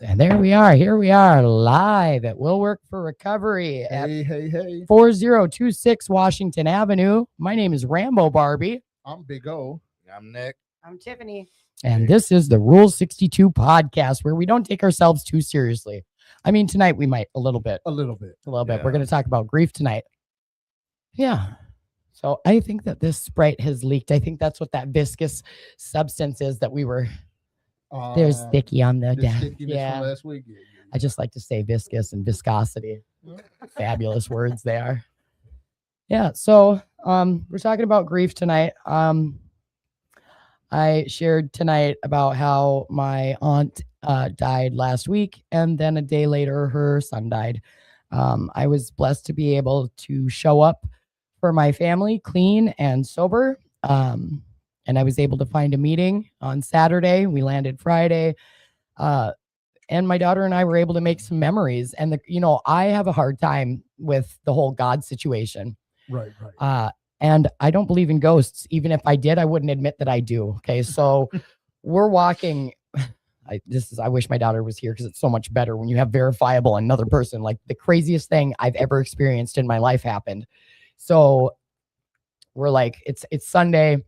And there we are. Here we are live at Will Work for Recovery at 4026 Washington Avenue. My name is Rambo Barbie. I'm Big O. I'm Nick. I'm Tiffany. And this is the Rule 62 podcast where we don't take ourselves too seriously. I mean, tonight we might a little bit. A little bit. We're going to talk about grief tonight. Yeah. So I think that this Sprite has leaked. I think that's what that viscous substance is that we were... There's sticky on the yeah. Last week. Yeah. I just like to say viscous and viscosity. Fabulous words they are. Yeah. So we're talking about grief tonight. I shared tonight about how my aunt died last week, and then a day later her son died. I was blessed to be able to show up for my family clean and sober. And I was able to find a meeting on Saturday. We landed Friday. And my daughter and I were able to make some memories. And, I have a hard time with the whole God situation. Right. And I don't believe in ghosts. Even if I did, I wouldn't admit that I do. Okay. So we're walking. I wish my daughter was here because it's so much better when you have verifiable another person. Like the craziest thing I've ever experienced in my life happened. So we're like, it's Sunday.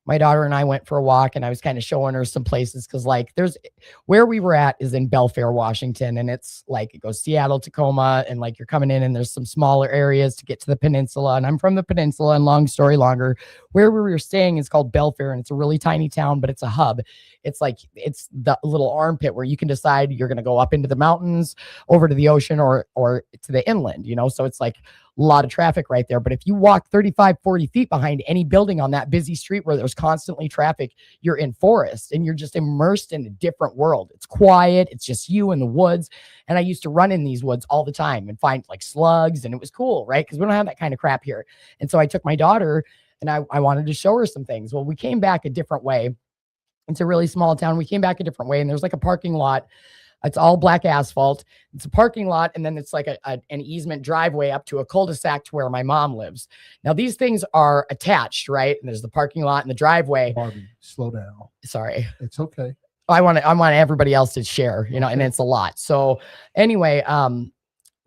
My daughter and I went for a walk, and I was kind of showing her some places because, there's where we were at is in Belfair, Washington, and it's it goes Seattle, Tacoma, and you're coming in, and there's some smaller areas to get to the peninsula. And I'm from the peninsula, and long story longer, where we were staying is called Belfair, and it's a really tiny town, but it's a hub. It's it's the little armpit where you can decide you're going to go up into the mountains, over to the ocean, or to the inland. So it's a lot of traffic right there. But if you walk 35, 40 feet behind any building on that busy street where there's constantly traffic, you're in forest and you're just immersed in a different world. It's quiet. It's just you in the woods. And I used to run in these woods all the time and find slugs, and it was cool, right? Because we don't have that kind of crap here. And so I took my daughter and I wanted to show her some things. Well, we came back a different way. It's a really small town. We came back a different way, and there's a parking lot. It's all black asphalt. It's a parking lot, and then it's an easement driveway up to a cul-de-sac to where my mom lives. Now, these things are attached, right? And there's the parking lot and the driveway. Barbie, slow down. Sorry. It's okay. I want everybody else to share, and it's a lot. So anyway,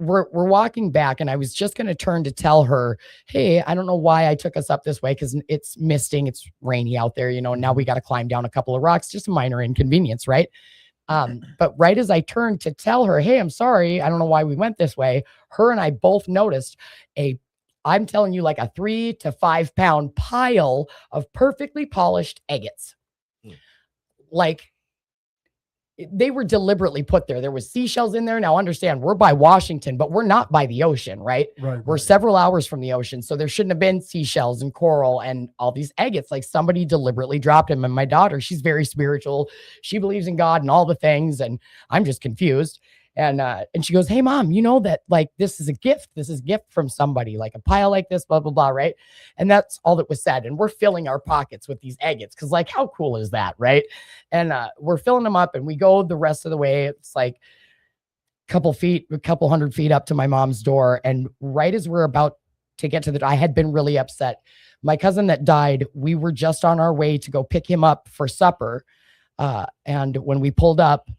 we're walking back, and I was just going to turn to tell her, hey, I don't know why I took us up this way because it's misting. It's rainy out there, now we got to climb down a couple of rocks, just a minor inconvenience, right? But right as I turned to tell her, hey, I'm sorry, I don't know why we went this way, her and I both noticed I'm telling you, a 3 to 5 pound pile of perfectly polished agates. They were deliberately put there. There was seashells in there. Now understand, we're by Washington, but we're not by the ocean, right? We're several hours from the ocean. So there shouldn't have been seashells and coral and all these agates. Somebody deliberately dropped them. And my daughter, she's very spiritual. She believes in God and all the things. And I'm just confused. And she goes, hey, Mom, that this is a gift. This is a gift from somebody, a pile like this, blah, blah, blah, right? And that's all that was said. And we're filling our pockets with these agates because, how cool is that, right? And we're filling them up, and we go the rest of the way. It's a couple hundred feet up to my mom's door. And right as we're about to get to I had been really upset. My cousin that died, we were just on our way to go pick him up for supper. And when we pulled up,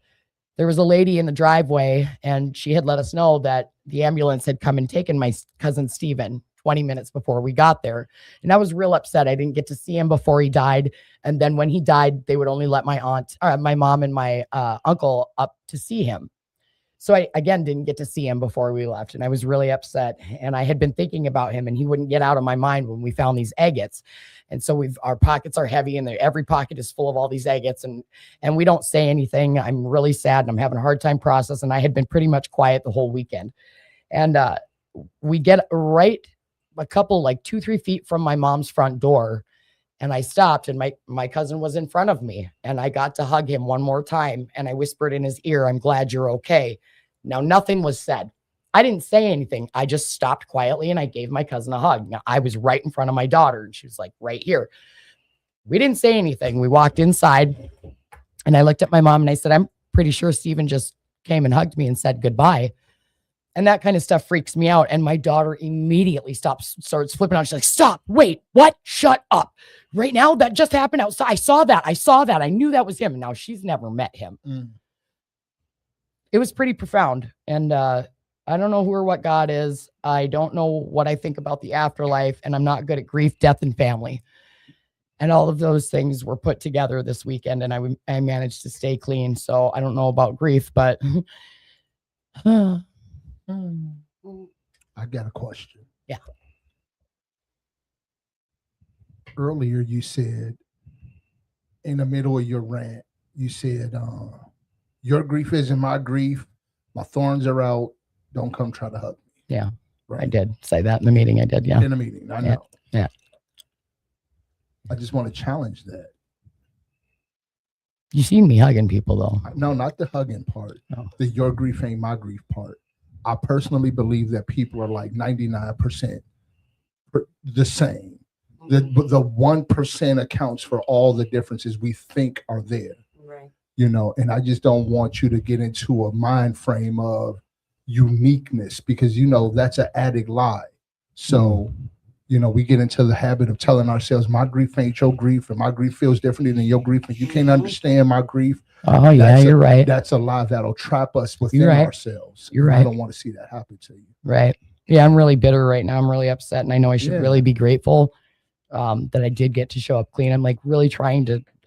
there was a lady in the driveway, and she had let us know that the ambulance had come and taken my cousin Steven 20 minutes before we got there. And I was real upset. I didn't get to see him before he died. And then when he died, they would only let my mom and my uncle up to see him. So I, again, didn't get to see him before we left. And I was really upset. And I had been thinking about him, and he wouldn't get out of my mind when we found these agates. And so our pockets are heavy, and every pocket is full of all these agates, and we don't say anything. I'm really sad, and I'm having a hard time processing. I had been pretty much quiet the whole weekend. And we get right a couple, 2-3 feet from my mom's front door. And I stopped, and my cousin was in front of me, and I got to hug him one more time. And I whispered in his ear, I'm glad you're okay. Now, nothing was said. I didn't say anything. I just stopped quietly, and I gave my cousin a hug. Now, I was right in front of my daughter, and she was right here. We didn't say anything. We walked inside, and I looked at my mom, and I said, I'm pretty sure Steven just came and hugged me and said goodbye. And that kind of stuff freaks me out. And my daughter immediately starts flipping out. She's like, stop, wait, what? Shut up. Right now, that just happened outside. I saw that. I knew that was him. And now she's never met him. it was pretty profound. And I don't know who or what God is. I don't know what I think about the afterlife, and I'm not good at grief, death, and family. And all of those things were put together this weekend, and I managed to stay clean. So I don't know about grief, but I got a question. Yeah. Earlier, you said in the middle of your rant, you said, your grief isn't my grief. My thorns are out. Don't come try to hug me. Yeah, right. I did say that in the meeting. I did. Yeah. In the meeting. I know. Yeah. I just want to challenge that. You seen me hugging people though. No, not the hugging part. No. The your grief ain't my grief part. I personally believe that people are like 99% the same. The 1% accounts for all the differences we think are there. Right. You know, and I just don't want you to get into a mind frame of uniqueness, because, you know, that's an added lie. So, you know, we get into the habit of telling ourselves, my grief ain't your grief, and my grief feels differently than your grief, and you can't understand my grief. Oh, yeah, you're right. That's a lie that'll trap us within ourselves. You're right. I don't want to see that happen to you. Right. Yeah, I'm really bitter right now. I'm really upset, and I know I should really be grateful that I did get to show up clean. I'm like really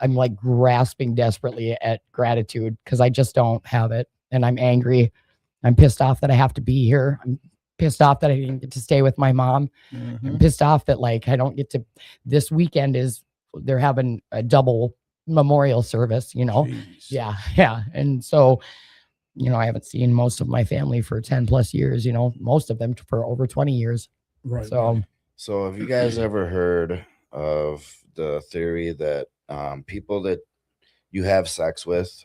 I'm like grasping desperately at gratitude, because I just don't have it, and I'm angry. I'm pissed off that I have to be here. I'm pissed off that I didn't get to stay with my mom. I'm pissed off that like I don't get to. This weekend they're having a double memorial service, you know. Jeez. Yeah. And so, you know, I haven't seen most of my family for 10 plus years, you know, most of them for over 20 years. Right. So have you guys ever heard of the theory that people that you have sex with,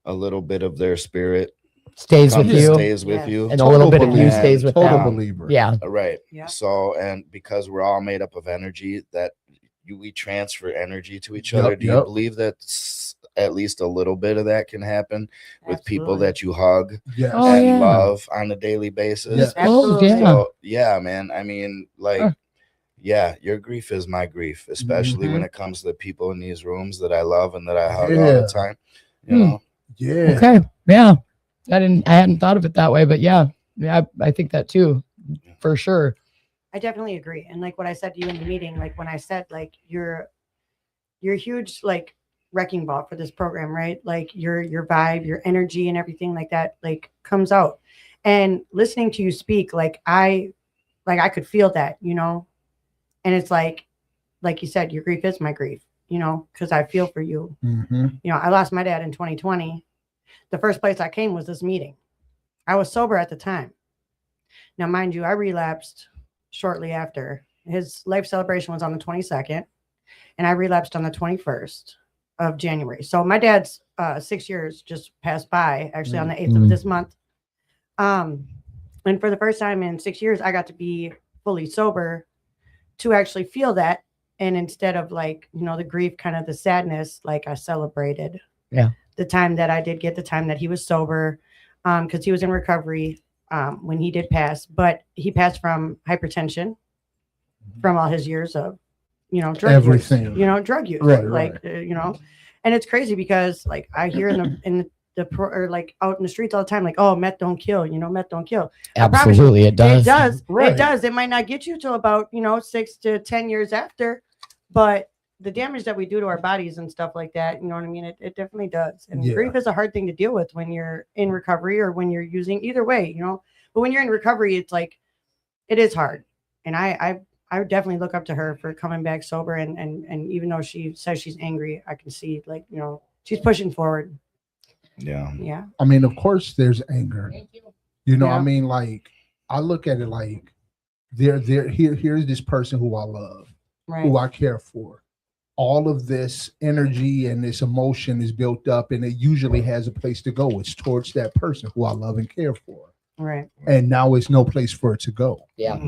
a little bit of their spirit stays with you, and a little bit of you stays with total them. believer. Yeah. Right. Yeah. So, and because we're all made up of energy, that we transfer energy to each other. Do you believe that at least a little bit of that can happen with people that you hug and love on a daily basis? Yes. Absolutely. So, yeah, man. I mean, like, yeah, your grief is my grief, especially when it comes to the people in these rooms that I love and that I hug all the time. You know? Yeah. Okay. Yeah. I hadn't thought of it that way, but yeah, I think that too, for sure. I definitely agree. And like what I said to you in the meeting, like when I said, like, you're a huge, like, wrecking ball for this program, right? Like your vibe, your energy and everything like that, like, comes out. And listening to you speak, I could feel that, you know. And it's like you said, your grief is my grief, you know, because I feel for you. You know, I lost my dad in 2020. The first place I came was this meeting. I was sober at the time. Now, mind you, I relapsed shortly after. His life celebration was on the 22nd, and I relapsed on the 21st of January. So my dad's 6 years just passed by, actually on the 8th of this month. And for the first time in 6 years, I got to be fully sober to actually feel that. And instead of, like, you know, the grief, kind of the sadness, like, I celebrated the time that I did get, the time that he was sober, because he was in recovery when he did pass. But he passed from hypertension from all his years of, you know, drug use, you know, drug use, you know. And it's crazy because, like, I hear or like out in the streets all the time, like, oh, meth don't kill, you know, meth don't kill. Absolutely, it does. It does. Right. It does. It might not get you till about, you know, 6 to 10 years after, but the damage that we do to our bodies and stuff like that, you know what I mean? It definitely does. And grief is a hard thing to deal with when you're in recovery or when you're using, either way, you know. But when you're in recovery, it's like, it is hard. And I would definitely look up to her for coming back sober. And even though she says she's angry, I can see, like, you know, she's pushing forward. Yeah. Yeah. I mean, of course there's anger. You know, I mean, like, I look at it like here's this person who I love, who I care for. All of this energy and this emotion is built up, and it usually has a place to go. It's towards that person who I love and care for. Right. And now it's no place for it to go. Yeah.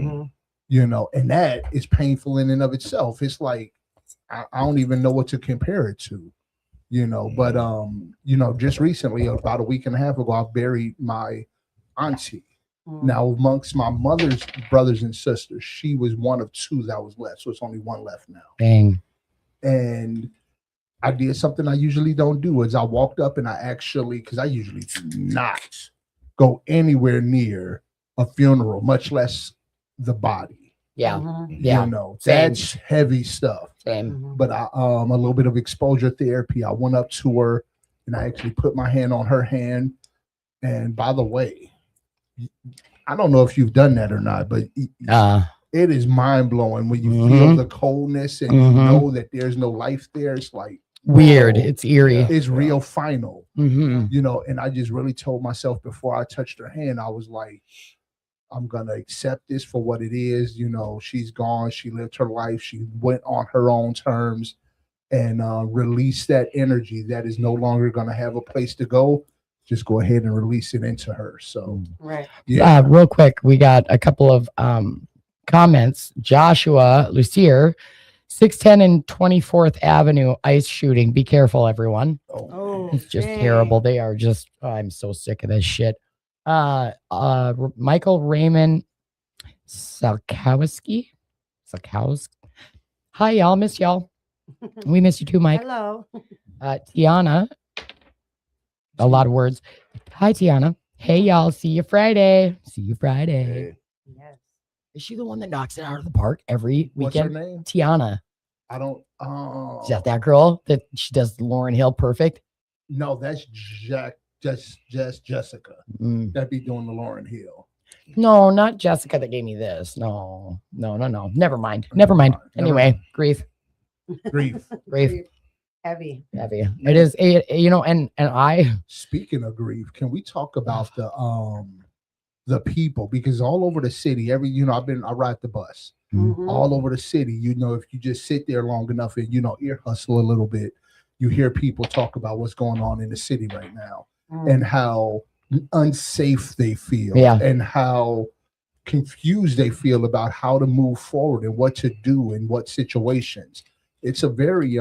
You know, and that is painful in and of itself. It's like, I don't even know what to compare it to, you know. But, you know, just recently, about a week and a half ago, I buried my auntie. Now, amongst my mother's brothers and sisters, she was one of two that was left. So it's only one left now. Dang. And I did something I usually don't do. Is I walked up and I actually, because I usually do not go anywhere near a funeral, much less the body. Yeah. You know, that's heavy stuff. Same. But I a little bit of exposure therapy. I went up to her and I actually put my hand on her hand. And by the way, I don't know if you've done that or not, but it is mind blowing when you feel the coldness and you know that there's no life there. It's like weird. It's eerie. It's real final. You know, and I just really told myself before I touched her hand, I was like, I'm gonna accept this for what it is. You know, she's gone. She lived her life. She went on her own terms, and release that energy that is no longer gonna have a place to go. Just go ahead and release it into her. So, real quick, we got a couple of comments. Joshua Lucier, 610 and 24th Avenue ice shooting. Be careful, everyone. It's just terrible. They are just. I'm so sick of this shit. Michael Raymond Salkowski. Hi, y'all. Miss y'all. We miss you too, Mike. Hello. Tiana. A lot of words. Hi, Tiana. Hey, y'all. See you Friday. Hey. Yes. Is she the one that knocks it out of the park every weekend? What's her name? Tiana. I don't. Is that girl that she does Lauryn Hill perfect? No, that's just Jessica. That'd be doing the Lauryn Hill. No, not Jessica that gave me this. No. Never mind. Anyway, grief. Heavy. It is and I. Speaking of grief, can we talk about the people? Because all over the city, I ride the bus. All over the city, if you just sit there long enough and ear hustle a little bit, you hear people talk about what's going on in the city right now and how unsafe they feel and how confused they feel about how to move forward and what to do in what situations. It's a very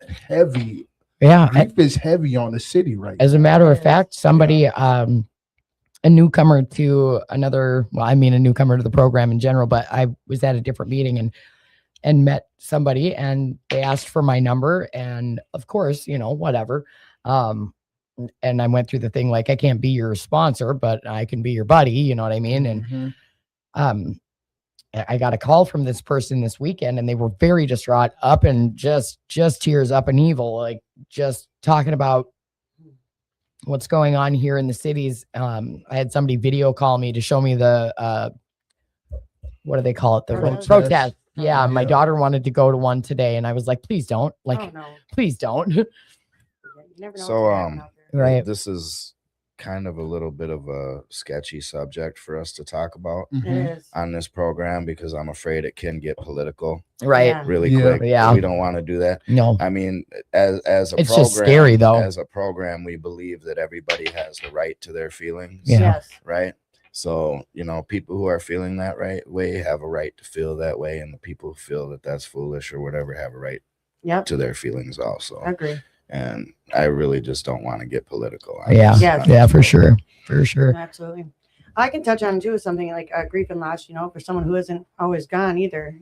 heavy. Grief is heavy on the city right now. As a matter of fact, somebody a newcomer to the program in general, but I was at a different meeting and met somebody and they asked for my number, and of course, whatever. And I went through the thing like, I can't be your sponsor, but I can be your buddy, you know what I mean? And I got a call from this person this weekend and they were very distraught, up and just tears up and evil, like just talking about what's going on here in the cities. I had somebody video call me to show me the what do they call it? The protest. Yeah, my daughter wanted to go to one today and I was like, please don't. Please don't. You never know So right. This is kind of a little bit of a sketchy subject for us to talk about on this program because I'm afraid it can get political really quick. Yeah, we don't want to do that. No, I mean, as a it's program, just scary though. As a program, we believe that everybody has the right to their feelings. Yes. Right. So people who are feeling that way have a right to feel that way, and the people who feel that that's foolish or whatever have a right to their feelings also. I agree. And I really just don't want to get political. For sure. Absolutely. I can touch on too something like grief and loss, for someone who isn't always gone either.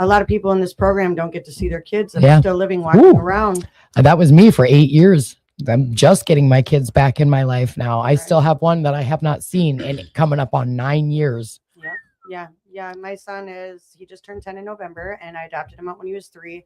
A lot of people in this program don't get to see their kids that are still living, walking around. That was me for 8 years. I'm just getting my kids back in my life now. I still have one that I have not seen and coming up on 9 years. Yeah. My son he just turned 10 in November and I adopted him out when he was 3.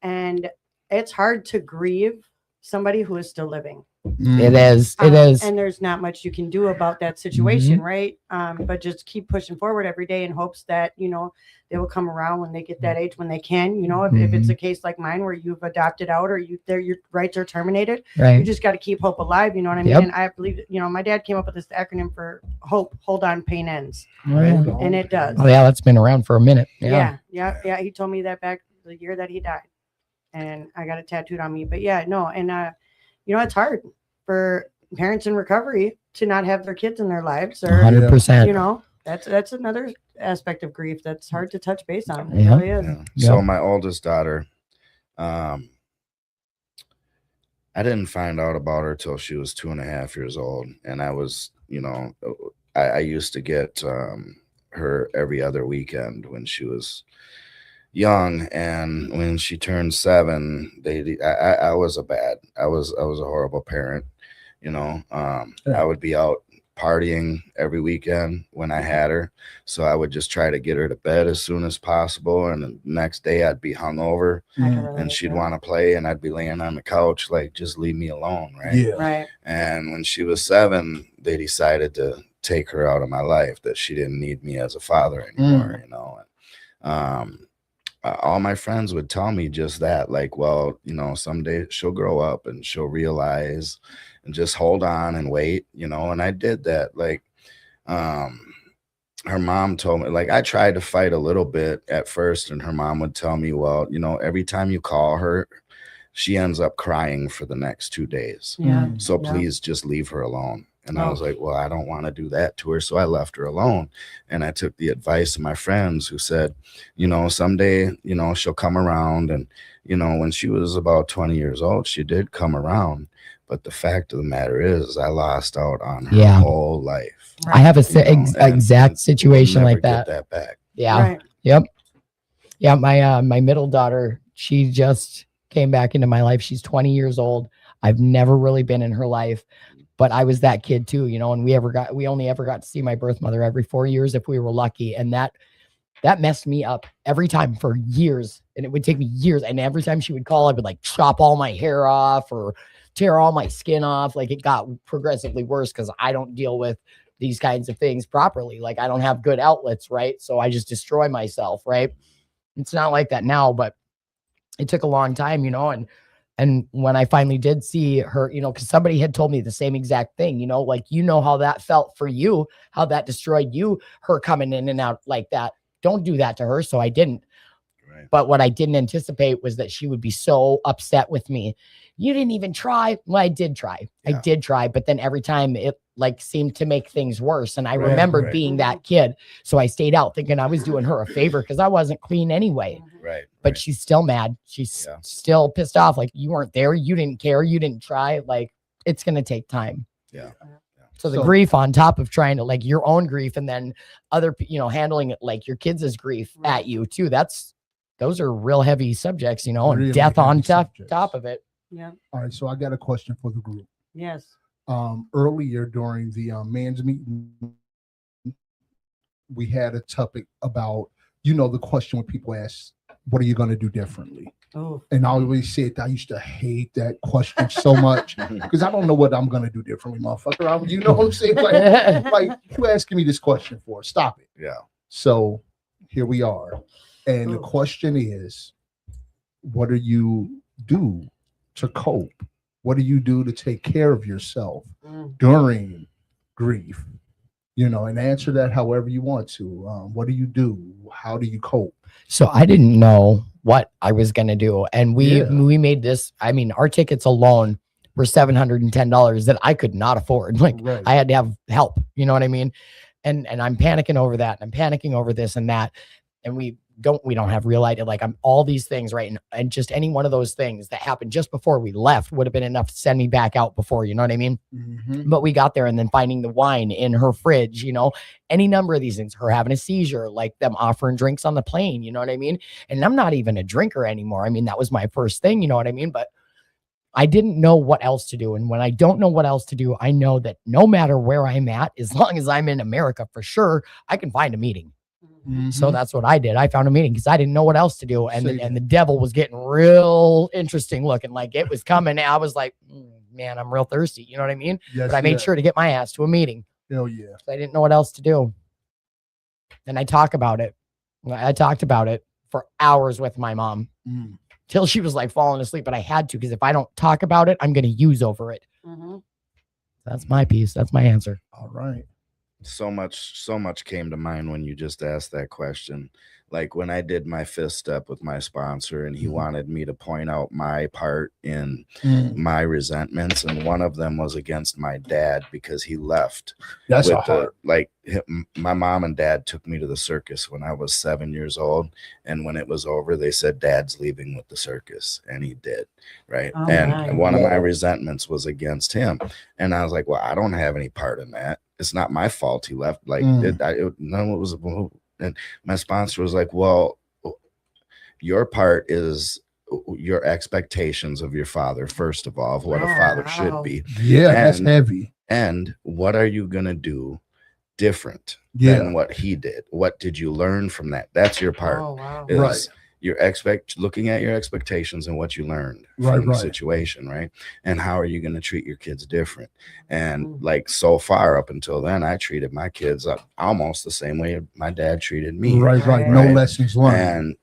And it's hard to grieve somebody who is still living. It is. And there's not much you can do about that situation, right? But just keep pushing forward every day in hopes that, they will come around when they get that age, when they can, if it's a case like mine where you've adopted out or your rights are terminated, you just got to keep hope alive. You know what I mean? And I believe, my dad came up with this acronym for HOPE, hold on, pain ends. And it does. Oh yeah. That's been around for a minute. Yeah. He told me that back the year that he died. And I got it tattooed on me. But it's hard for parents in recovery to not have their kids in their lives. Or 100%. That's another aspect of grief that's hard to touch base on. Yeah. It really is. Yeah. So my oldest daughter, I didn't find out about her till she was 2.5 years old. And I was, I used to get her every other weekend when she was young, and when she turned 7, I was a horrible parent. I would be out partying every weekend when I had her, so I would just try to get her to bed as soon as possible, and the next day I'd be hungover and she'd want to play, and I'd be laying on the couch like, just leave me alone, right? Yeah. Right. And when she was 7, they decided to take her out of my life, that she didn't need me as a father anymore. All my friends would tell me just that, like, well, someday she'll grow up and she'll realize, and just hold on and wait, and I did that. Like, her mom told me, like, I tried to fight a little bit at first, and her mom would tell me, well, every time you call her, she ends up crying for the next 2 days. Yeah. So please just leave her alone. And I was like, well, I don't want to do that to her. So I left her alone. And I took the advice of my friends who said, someday, she'll come around. And, when she was about 20 years old, she did come around. But the fact of the matter is, I lost out on her whole life. Right. I have a exact situation like that. Get that back. Yeah. Right. Yep. Yeah. My middle daughter, she just came back into my life. She's 20 years old. I've never really been in her life, but I was that kid too, and we only ever got to see my birth mother every 4 years if we were lucky. And that messed me up every time for years. And it would take me years. And every time she would call, I would like chop all my hair off or tear all my skin off. Like, it got progressively worse because I don't deal with these kinds of things properly. Like, I don't have good outlets, right? So I just destroy myself, right? It's not like that now, but it took a long time, and when I finally did see her, because somebody had told me the same exact thing, like, how that felt for you, how that destroyed you, her coming in and out like that. Don't do that to her. So I didn't. Right. But what I didn't anticipate was that she would be so upset with me. You didn't even try. Well, I did try. Yeah. I did try. But then every time it like seemed to make things worse. And I remembered being that kid. So I stayed out thinking I was doing her a favor because I wasn't clean anyway. Right. But she's still mad. She's still pissed off. Like, you weren't there. You didn't care. You didn't try. Like, it's going to take time. Yeah. So the grief on top of trying to, like, your own grief, and then other, handling it like your kids' grief at you too. Those are real heavy subjects, and really death on top of it. Yeah. All right. So I got a question for the group. Yes. Earlier during the man's meeting, we had a topic about, the question when people ask, what are you going to do differently? Oh. And I always said I used to hate that question so much because I don't know what I'm going to do differently, motherfucker. You know what I'm saying? Like, you asking me this question for? Stop it. Yeah. So here we are. And the question is, what do you do to cope? What do you do to take care of yourself during grief? And answer that however you want to. What do you do? How do you cope? So I didn't know what I was going to do. And we made this, our tickets alone were $710 that I could not afford. Like, I had to have help, you know what I mean? And I'm panicking over that. And I'm panicking over this and that. And we don't have real idea. Like, I'm all these things, right? And just any one of those things that happened just before we left would have been enough to send me back out before, you know what I mean? Mm-hmm. But we got there, and then finding the wine in her fridge, any number of these things, her having a seizure, like them offering drinks on the plane, you know what I mean? And I'm not even a drinker anymore. That was my first thing, you know what I mean? But I didn't know what else to do. And when I don't know what else to do, I know that no matter where I'm at, as long as I'm in America, for sure, I can find a meeting. Mm-hmm. So that's what I did. I found a meeting because I didn't know what else to do. And the devil was getting real interesting looking, like it was coming. I was like, man, I'm real thirsty. You know what I mean? Yes, but I made sure to get my ass to a meeting. Hell yeah. I didn't know what else to do. And I talked about it. I talked about it for hours with my mom till she was like falling asleep. But I had to, because if I don't talk about it, I'm going to use over it. Mm-hmm. That's my piece. That's my answer. All right. So much came to mind when you just asked that question. Like, when I did my 5th step with my sponsor, and he wanted me to point out my part in my resentments, and one of them was against my dad because he left. That's hard. My mom and dad took me to the circus when I was 7 years old, and when it was over, they said, Dad's leaving with the circus, and he did, right? Oh, and one of my resentments was against him, and I was like, well, I don't have any part in that. It's not my fault he left. Like, it was. And my sponsor was like, well, your part is your expectations of your father, first of all, of what a father should be. Yeah, that's heavy. And what are you going to do different than what he did? What did you learn from that? That's your part. Oh, wow. Right. Your looking at your expectations and what you learned from the situation, right? And how are you going to treat your kids different? And like so far up until then, I treated my kids almost the same way my dad treated me. Right. No lessons learned.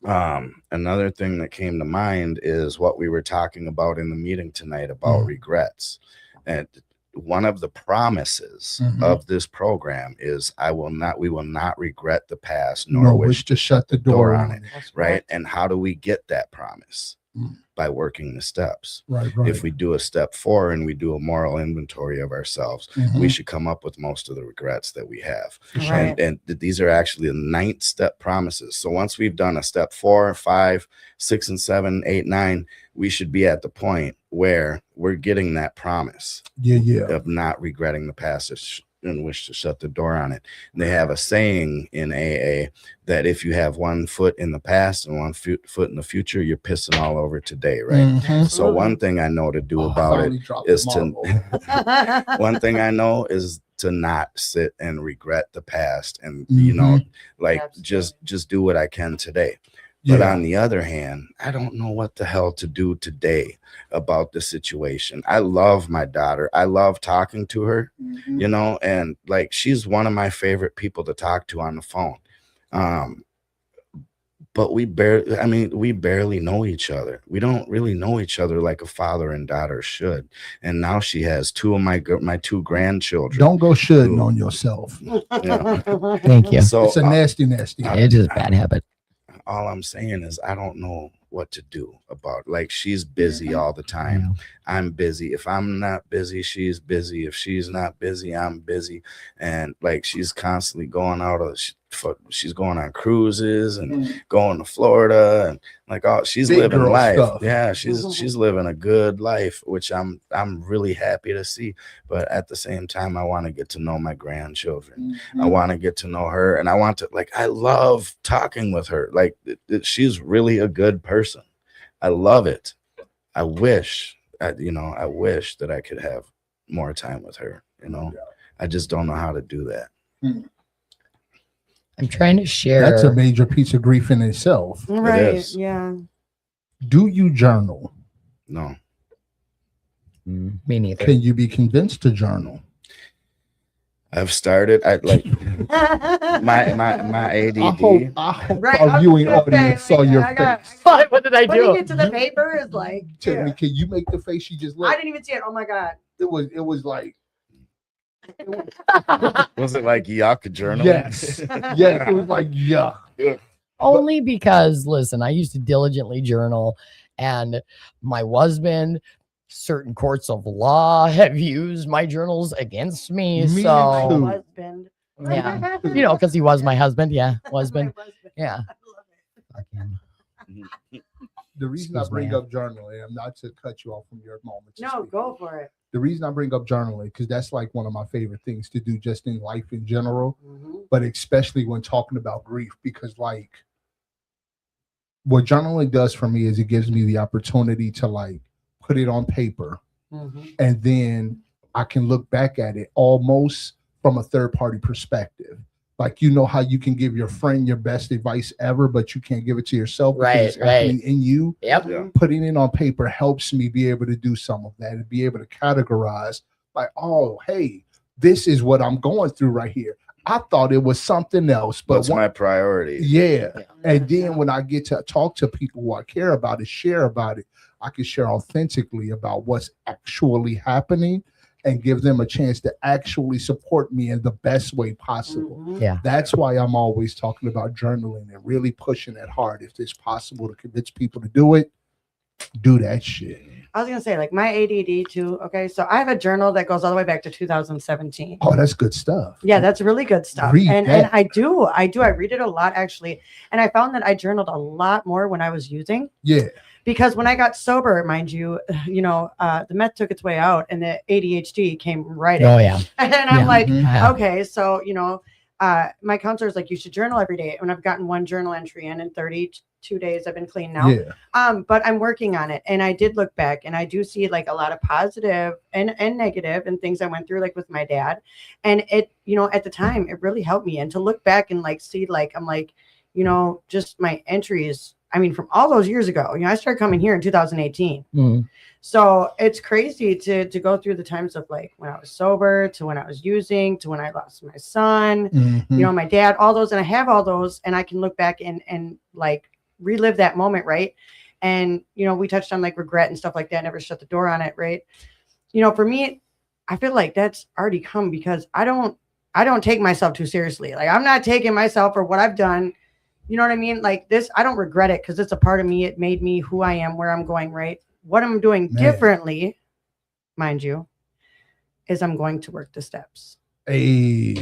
And another thing that came to mind is what we were talking about in the meeting tonight about regrets. And one of the promises of this program is we will not regret the past, nor wish to shut the door on it. Right. And how do we get that promise? By working the steps. Right. If we do a step 4 and we do a moral inventory of ourselves, we should come up with most of the regrets that we have. And these are actually the 9th step promises. So once we've done a step 4, 5, 6, and 7, 8, 9, we should be at the point where we're getting that promise of not regretting the past and wish to shut the door on it. And they have a saying in AA that if you have one foot in the past and one foot in the future, you're pissing all over today, right? So one thing I know to do about it is one thing I know is to not sit and regret the past and just do what I can today. But on the other hand, I don't know what the hell to do today about the situation. I love my daughter. I love talking to her, and like she's one of my favorite people to talk to on the phone. But we barely know each other. We don't really know each other like a father and daughter should. And now she has 2 of my 2 grandchildren. Don't go shoulding on yourself. Thank you. So it's a nasty. It is a bad habit. All I'm saying is I don't know what to do about it. Like she's busy all the time. I'm busy. If I'm not busy, she's busy. If she's not busy, I'm busy. And like she's constantly going she's going on cruises and going to Florida and like she's Big living life. Stuff. Yeah, she's living a good life, which I'm really happy to see. But at the same time, I want to get to know my grandchildren. I want to get to know her, and I love talking with her. Like she's really a good person. I love it. I wish that I could have more time with her. I just don't know how to do that. I'm trying to share. That's a major piece of grief in itself. Right. Yeah. Do you journal? No. Me neither. Can you be convinced to journal? I've started. I like my ADD. I hope our viewing audience saw your face. What did I do? Putting it to the paper is like. Tiffany, can you make the face you just? I didn't even see it. Oh my god. It was like. Was it like yuck journal? Yes. Yes, it was like yuck. Only because, listen, I used to diligently journal, and my husband, certain courts of law have used my journals against me. So, too. Husband. Yeah, because he was my husband. Yeah, husband. Yeah. The reason I bring up journaling, I'm not to cut you off from your moments. No, go for it. The reason I bring up journaling, because that's like one of my favorite things to do just in life in general, but especially when talking about grief, because like what journaling does for me is it gives me the opportunity to like put it on paper and then I can look back at it almost from a third party perspective. Like, how you can give your friend your best advice ever, but you can't give it to yourself. Right. In you. Yep. Yeah. Putting it on paper helps me be able to do some of that and be able to categorize like, oh, hey, this is what I'm going through right here. I thought it was something else, but what's my priority? Yeah. And then when I get to talk to people who I care about and share about it, I can share authentically about what's actually happening and give them a chance to actually support me in the best way possible. Yeah. That's why I'm always talking about journaling and really pushing it hard. If it's possible to convince people to do it, do that shit. I was going to say, like my ADD too. Okay. So I have a journal that goes all the way back to 2017. Oh, that's good stuff. Yeah, that's really good stuff. And I do. I read it a lot actually. And I found that I journaled a lot more when I was using. Yeah. Because when I got sober, mind you, the meth took its way out and the ADHD came right in. Oh, yeah. And I'm like, okay, so, my counselor is like, you should journal every day. And I've gotten one journal entry in 32 days. I've been clean now. Yeah. But I'm working on it. And I did look back and I do see like a lot of positive and negative and things I went through, like with my dad. And it, you know, at the time it really helped me. And to look back and like, see, like, I'm like, you know, just my entries, I mean, from all those years ago, you know, I started coming here in 2018. So it's crazy to go through the times of like when I was sober to when I was using to when I lost my son, you know, my dad, all those. And I have all those and I can look back and like relive that moment. Right. And, you know, we touched on like regret and stuff like that. Never shut the door on it. Right. You know, for me, I feel like that's already come because I don't take myself too seriously. Like I'm not taking myself for what I've done. You know what I mean? Like this, I don't regret it because it's a part of me. It made me who I am, where I'm going, right? What I'm doing differently, mind you, is I'm going to work the steps. Hey.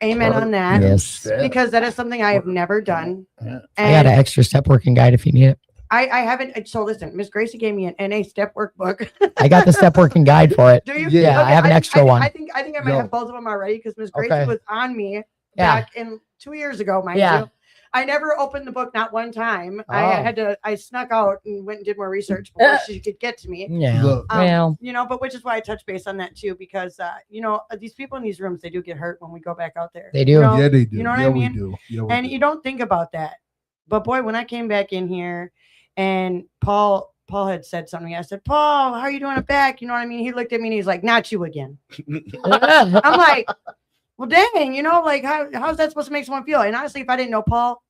Amen on that. Yes. Because that is something I have never done. I got an extra step working guide if you need it. I haven't. So listen, Miss Gracie gave me an NA step workbook. I got the step working guide for it. Do you? Yeah, Okay, I have an extra one. I think I might have both of them already because Miss Gracie was on me back in 2 years ago, mind you. I never opened the book, not one time. I snuck out and went and did more research before she could get to me. Yeah. You know, but which is why I touch base on that too, because, you know, these people in these rooms, they do get hurt when we go back out there. They do. You know? Yeah, they do. You know what I mean? And you don't think about that. But boy, when I came back in here and Paul had said something, I said, Paul, how are you doing it back? You know what I mean? He looked at me and he's like, not you again. I'm like, well, dang, you know, like how's that supposed to make someone feel? And honestly, if I didn't know Paul,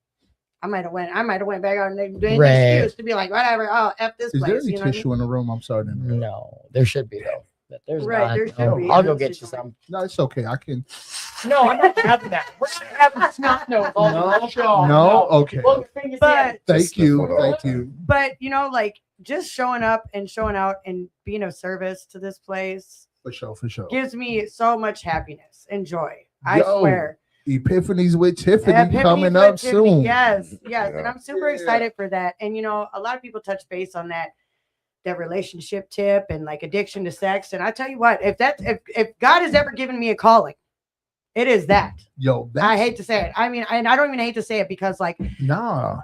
I might have went back out and made an excuse to be like, whatever. Oh, F this place. Is there any tissue in the room? I'm sorry. No, there should be though. But there's not. There should be. I'll go get you some. No, it's okay. I can. No, I'm not having that. We're not having snot nose on the show. No, okay. But Thank you. But you know, like just showing up and showing out and being of service to this place For sure. gives me so much happiness and joy. I swear. Epiphanies with Tiffany coming up soon. Yes. And I'm super excited for that. And you know, a lot of people touch base on that relationship tip and like addiction to sex. And I tell you what, if God has ever given me a calling, it is that. I hate to say it. I mean, and I don't even hate to say it because like,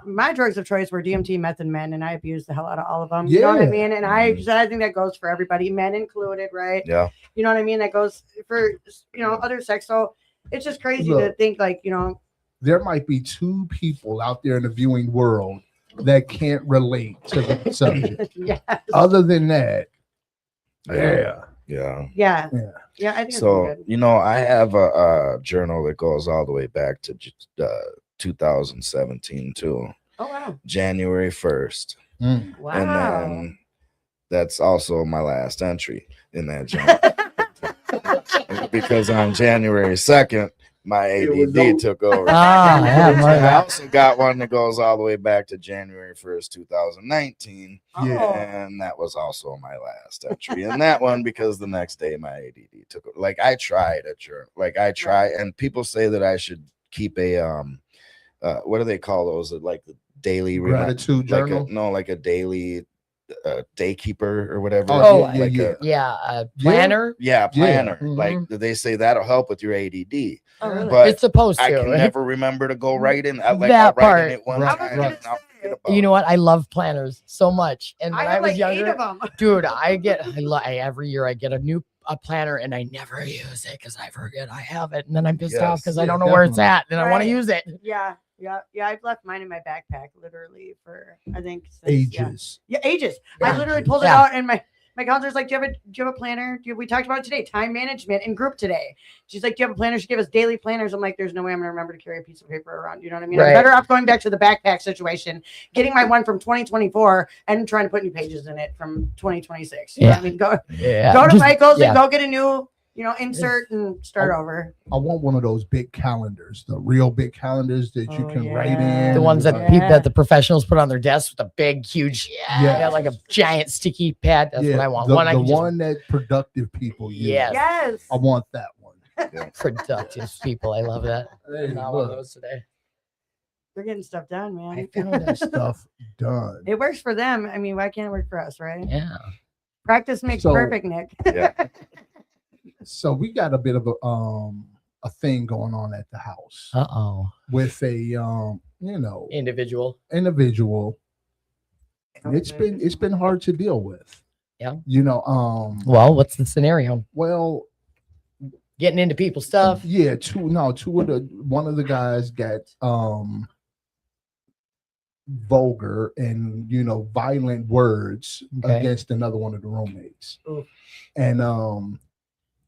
my drugs of choice were DMT, meth, and men, and I abused the hell out of all of them. You know what I mean? And I think that goes for everybody, men included, right? Yeah. You know what I mean? That goes for, you know, other sex. So it's just crazy to think like, you know, there might be two people out there in the viewing world that can't relate to the subject. Other than that, I think so. You know, I have a journal that goes all the way back to 2017 too. Oh wow! January 1st. Wow. And then that's also my last entry in that journal. Because on January 2nd, my ADD took over. I also got one that goes all the way back to January 1st, 2019. And that was also my last entry. And that one, because the next day my ADD took over. Like I tried a journal. And people say that I should keep a, what do they call those? Like the daily gratitude journal? Like a daily daykeeper or whatever. A planner. Planner. Like they say that'll help with your ADD. Oh, really? But it's supposed to. I can never remember to go right in. I'll part. In it one time. You know what? I love planners so much. And when I was like younger, 8 of them. Dude, every year I get a planner and I never use it because I forget I have it, and then I'm pissed off because I don't know where it's at, and I want to use it. Yeah. I've left mine in my backpack literally for I think ages. Ages. I literally pulled it out, and my counselor's like, "Do you have a planner? We talked about it today, time management in group today." She's like, "Do you have a planner?" She gave us daily planners. I'm like, "There's no way I'm gonna remember to carry a piece of paper around." You know what I mean? I'm better off going back to the backpack situation, getting my one from 2024, and trying to put new pages in it from 2026. You know what I mean? Go to Michael's and go get a new. You know, insert and start over. I want one of those big calendars, the real big calendars that you can write in. The ones that the professionals put on their desks with a big, huge, like a giant sticky pad. That's what I want. The one that productive people use. Yes. I want that one. Productive people. I love that. Not one of those today. We're getting stuff done, man. I found that stuff done. It works for them. I mean, why can't it work for us, right? Yeah. Practice makes perfect, Nick. Yeah. So we got a bit of a thing going on at the house. With a individual. And it's been hard to deal with. Yeah. Well, what's the scenario? Well, getting into people's stuff. Yeah, one of the guys got vulgar and violent words against another one of the roommates. Oof. And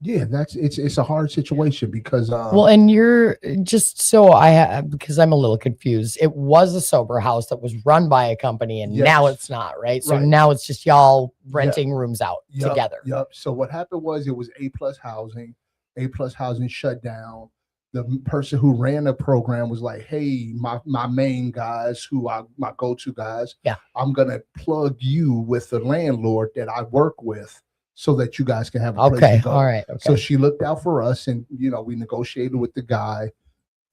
it's a hard situation because and you're just because I'm a little confused. It was a sober house that was run by a company, and now it's not, right? So now it's just y'all renting rooms out together. Yep. So what happened was it was A+ housing. A+ housing shut down. The person who ran the program was like, "Hey, my main guys, my go-to guys, I'm gonna plug you with the landlord that I work with, so that you guys can have a place to go." All right. Okay. So she looked out for us, and we negotiated with the guy,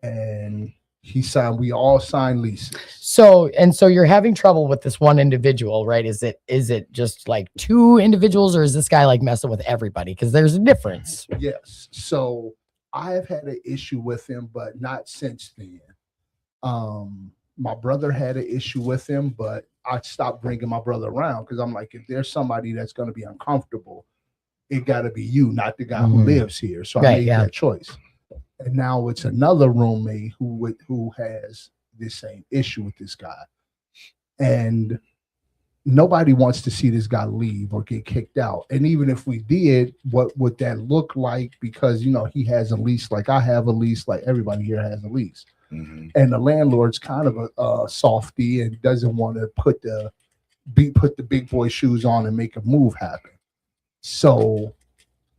and he signed. We all signed leases. So you're having trouble with this one individual, right? Is it just like two individuals, or is this guy like messing with everybody? Because there's a difference. Yes. So I have had an issue with him, but not since then. My brother had an issue with him, but I stopped bringing my brother around because I'm like, if there's somebody that's going to be uncomfortable, it got to be you, not the guy who lives here. So I made that choice. And now it's another roommate who has this same issue with this guy. And nobody wants to see this guy leave or get kicked out. And even if we did, what would that look like? Because, he has a lease, like I have a lease, like everybody here has a lease. Mm-hmm. And the landlord's kind of a softy and doesn't want to put the big boy shoes on and make a move happen. So,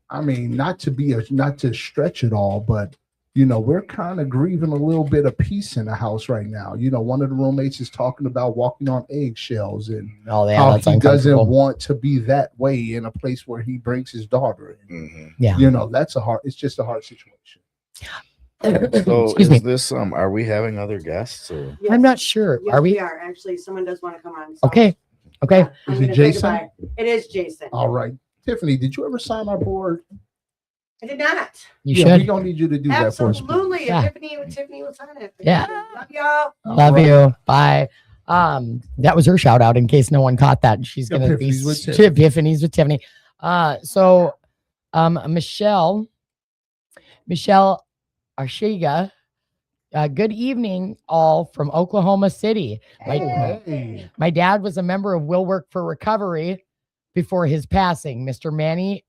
I mean, not to stretch it all, but we're kind of grieving a little bit of peace in the house right now. One of the roommates is talking about walking on eggshells and how he doesn't want to be that way in a place where he brings his daughter in. Mm-hmm. Yeah. It's just a hard situation. So is this are we having other guests? Or? Yes. I'm not sure. Yes, are we? We are actually. Someone does want to come on. So. Okay. Is it Jason? It is Jason. All right. Tiffany, did you ever sign our board? I did not. You should. We don't need you to do that for us. Absolutely. Tiffany was on it. Yeah. Love y'all. Love you. Bye. That was her shout out in case no one caught that. She's going to be Tiffany's with Tiffany. Michelle Arshiga. Good evening, all from Oklahoma City. My dad was a member of Will Work for Recovery before his passing. Mr. Manny,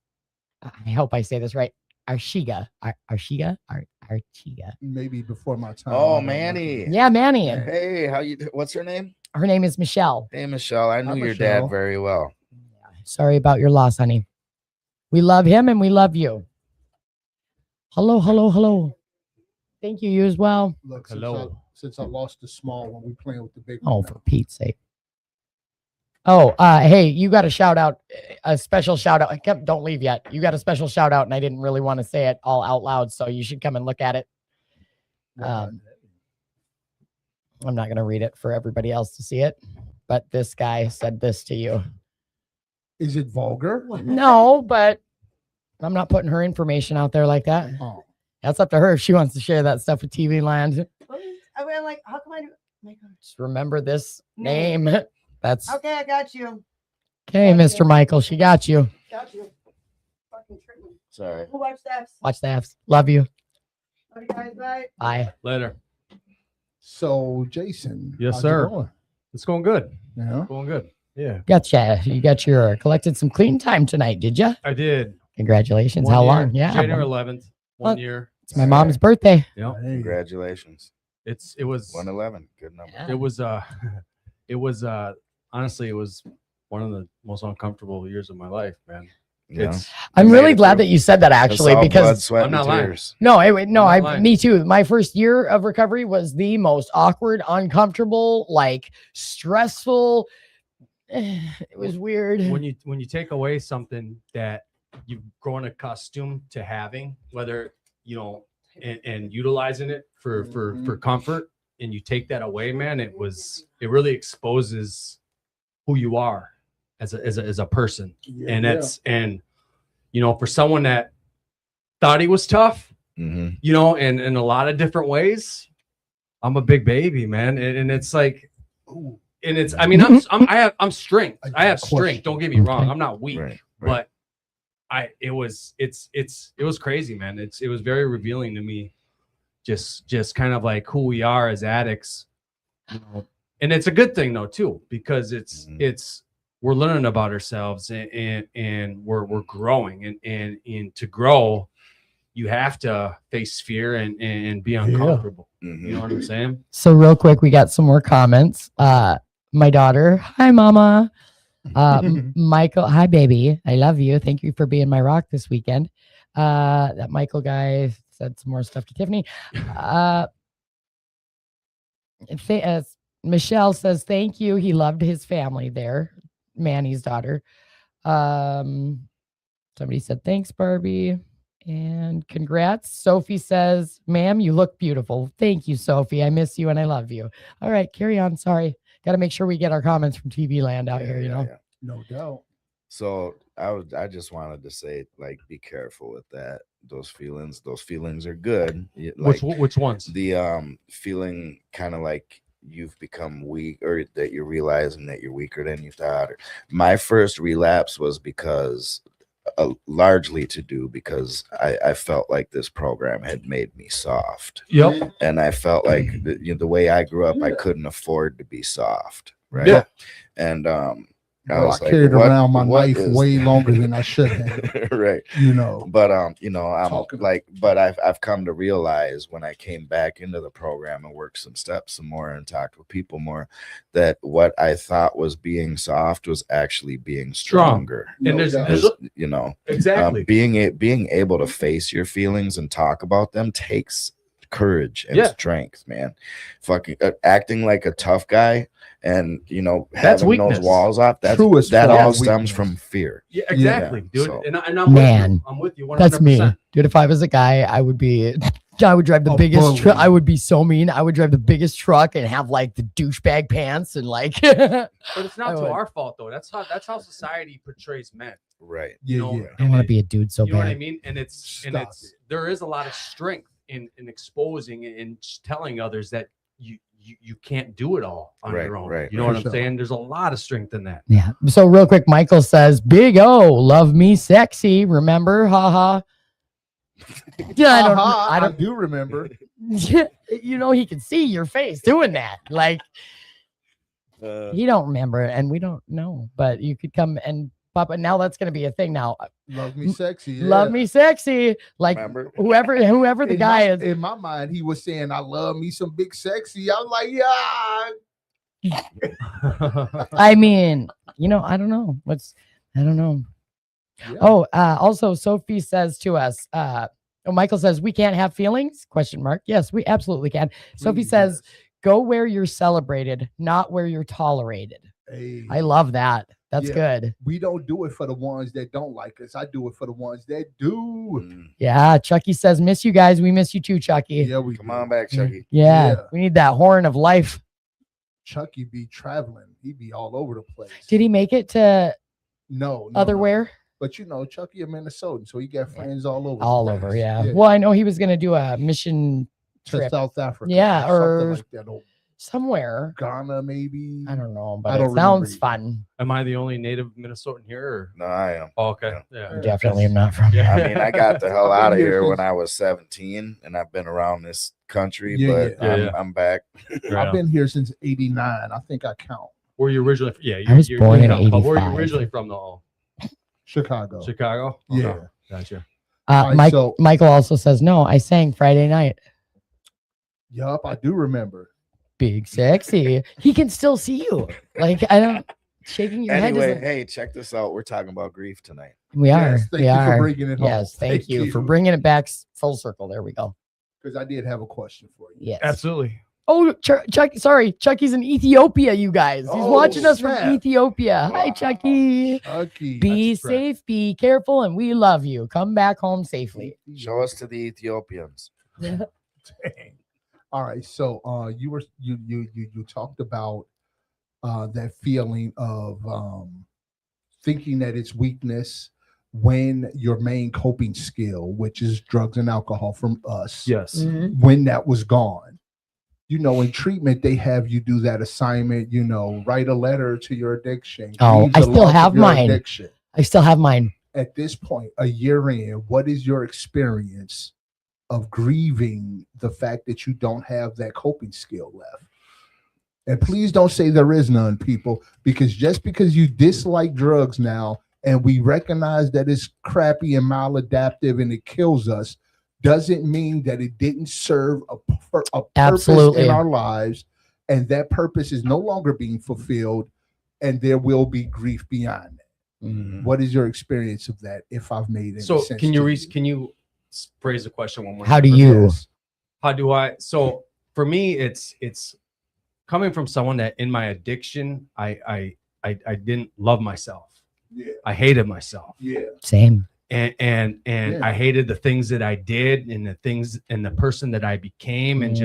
I hope I say this right. Arshiga. Maybe before my time. Oh, Manny. Yeah, Manny. Hey, what's her name? Her name is Michelle. Hey, Michelle. I knew your dad very well. Sorry about your loss, honey. We love him and we love you. Hello. Thank you. You as well. Look, since I lost the small one, we playing with the big one. Oh, for Pete's sake. Oh, hey, you got a shout out, a special shout out. Don't leave yet. You got a special shout out, and I didn't really want to say it all out loud, so you should come and look at it. I'm not going to read it for everybody else to see it, but this guy said this to you. Is it vulgar? No, but I'm not putting her information out there like that. Oh. That's up to her if she wants to share that stuff with TV Land. I mean, like, how come I do? My God. Just remember this name. That's okay. I got you. Okay, Mr. Michael, she got you. Got you. Fucking trick me. Sorry. We'll watch the Fs. Watch the Fs. Love you. Love you guys. Bye. Bye. Later. So, Jason. Yes, sir. It's going good. Yeah. Going good. Yeah. Gotcha. You got your collected some clean time tonight, did you? I did. Congratulations. How long? Yeah. January 11th. 1 year. It's my mom's birthday. Yeah. Congratulations. It was 111. Good number. Yeah. It was honestly, it was one of the most uncomfortable years of my life, man. Yeah. I'm really glad that you said that, actually, because blood, sweat, I'm not lying. No, me too. My first year of recovery was the most awkward, uncomfortable, like stressful. It was weird. When you take away something that you've grown accustomed to having, whether and utilizing it for comfort, and you take that away, man, it really exposes who you are as a person. Yeah, and for someone that thought he was tough you know, and in a lot of different ways. I'm a big baby, man. And it's like, and it's, I mean, I'm strength. I have strength. Don't get me wrong. I'm not weak, but it was crazy, man. It was very revealing to me. Just kind of like who we are as addicts, you know? And it's a good thing though, too, because we're learning about ourselves and we're growing and to grow, you have to face fear and be uncomfortable. You know what I'm saying? So real quick, we got some more comments. My daughter, hi mama. Michael, hi baby. I love you. Thank you for being my rock this weekend. That Michael guy said some more stuff to Tiffany. Michelle says thank you. He loved his family there. Manny's daughter. Somebody said thanks, Barbie. And congrats. Sophie says, ma'am, you look beautiful. Thank you, Sophie. I miss you and I love you. All right, carry on. Sorry. Got to make sure we get our comments from TV land out here, you know? Yeah. No doubt. So I just wanted to say, like, be careful with that. Those feelings are good. Like, which ones? The feeling kind of like you've become weak, or that you're realizing that you're weaker than you thought. My first relapse was largely because I felt like this program had made me soft. Yep. And I felt like the way I grew up, I couldn't afford to be soft. Right. Yeah. And I carried around my knife way longer than I should have. Right. You know. But you know, I've come to realize when I came back into the program and worked some steps some more and talked with people more, that what I thought was being soft was actually being stronger. And there's you know, exactly being able to face your feelings and talk about them takes courage and strength, man. Fucking acting like a tough guy and, you know, having those walls up, that all stems from fear. Yeah, exactly, dude. So. And I'm with you 100%. That's me, dude. If I was a guy, I would drive the biggest truck. I would be so mean. I would drive the biggest truck and have like the douchebag pants and like. But it's not our fault though. That's how society portrays men. Right. Yeah. I want to be a dude so bad. You know what I mean? And there is a lot of strength in exposing and telling others that you can't do it all on your own. Right. You know what I'm saying? There's a lot of strength in that. Yeah. So real quick, Michael says, "Big O, love me sexy." Remember? Haha. Yeah, I do remember. You know, he can see your face doing that. Like, he don't remember it, and we don't know. But you could come and pop. And now that's going to be a thing. Now, love me sexy. Yeah. Love me sexy. Like whoever the guy is. In my mind, he was saying, "I love me some big sexy." I'm like, yeah. I mean, you know, I don't know. I don't know. Yeah. Oh, also Sophie says to us, Michael says, we can't have feelings? ? Yes, we absolutely can. Sophie says, go where you're celebrated, not where you're tolerated. Hey. I love that. That's good. We don't do it for the ones that don't like us. I do it for the ones that do. Yeah. Chucky says, miss you guys. We miss you too, Chucky. Yeah, come on back, Chucky. Yeah. We need that horn of life. Chucky be traveling. He be all over the place. Did he make it to otherwhere? But you know, Chucky a Minnesotan, so he got friends all over. Over, yeah. Well, I know he was going to do a mission trip to South Africa. Yeah, or like that, somewhere. Ghana, maybe. I don't know, but it sounds fun. Am I the only native Minnesotan here? Or? No, I am. Oh, okay. Yeah. Definitely am not from here. I mean, I got the hell out of here when I was 17, and I've been around this country, but I'm back. I've been here since '89. I think I count. Where you originally? Yeah, I was born in '85. Where are you originally from, though? Chicago. Okay. Yeah. Gotcha. Michael also says, no, I sang Friday night. Yup, I do remember. Big sexy. He can still see you. Like, I don't, shaking your head. Anyway, hey, check this out. We're talking about grief tonight. We are. Thank you for bringing it home. Yes, thank you for bringing it back full circle. There we go. Because I did have a question for you. Yes. Absolutely. Oh, Chucky's in Ethiopia, you guys. He's watching us from Ethiopia. Wow. Hi, Chucky. Be safe, be careful, and we love you. Come back home safely. Show us to the Ethiopians. Dang. All right. So you talked about that feeling of thinking that it's weakness, when your main coping skill, which is drugs and alcohol from us, Yes. when that was gone. You know, in treatment, they have you do that assignment, you know, write a letter to your addiction. Oh, grieve I the still loss have of your mine. addiction. I still have mine. At this point, a year in, what is your experience of grieving the fact that you don't have that coping skill left? And please don't say there is none, people, because just because you dislike drugs now and we recognize that it's crappy and maladaptive and it kills us, doesn't mean that it didn't serve a purpose in our lives, and that purpose is no longer being fulfilled, and there will be grief beyond that. What is your experience of that, if I've made any sense? Can you phrase the question one more How time? do you? How do I? So for me, it's coming from someone that in my addiction, I didn't love myself. Yeah. I hated myself. Yeah. Same. And I hated the things that I did and the things and the person that I became, and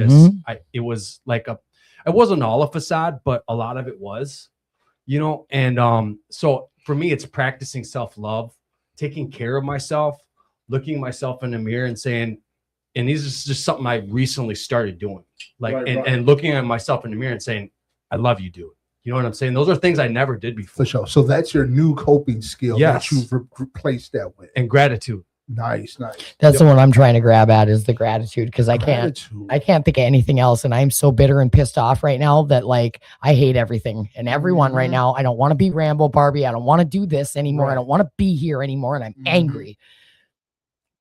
it was like it wasn't all a facade, but a lot of it was, you know. And so for me, it's practicing self-love, taking care of myself, looking myself in the mirror and saying, and this is just something I recently started doing, like and looking at myself in the mirror and saying, I love you, dude. You know what I'm saying? Those are things I never did before. For sure. So that's your new coping skill that you've replaced that with. And gratitude. Nice. That's the one I'm trying to grab at, is the gratitude, because I can't think of anything else, and I'm so bitter and pissed off right now that like I hate everything and everyone right now. I don't want to be Rambo Barbie. I don't want to do this anymore. I don't want to be here anymore, and I'm angry.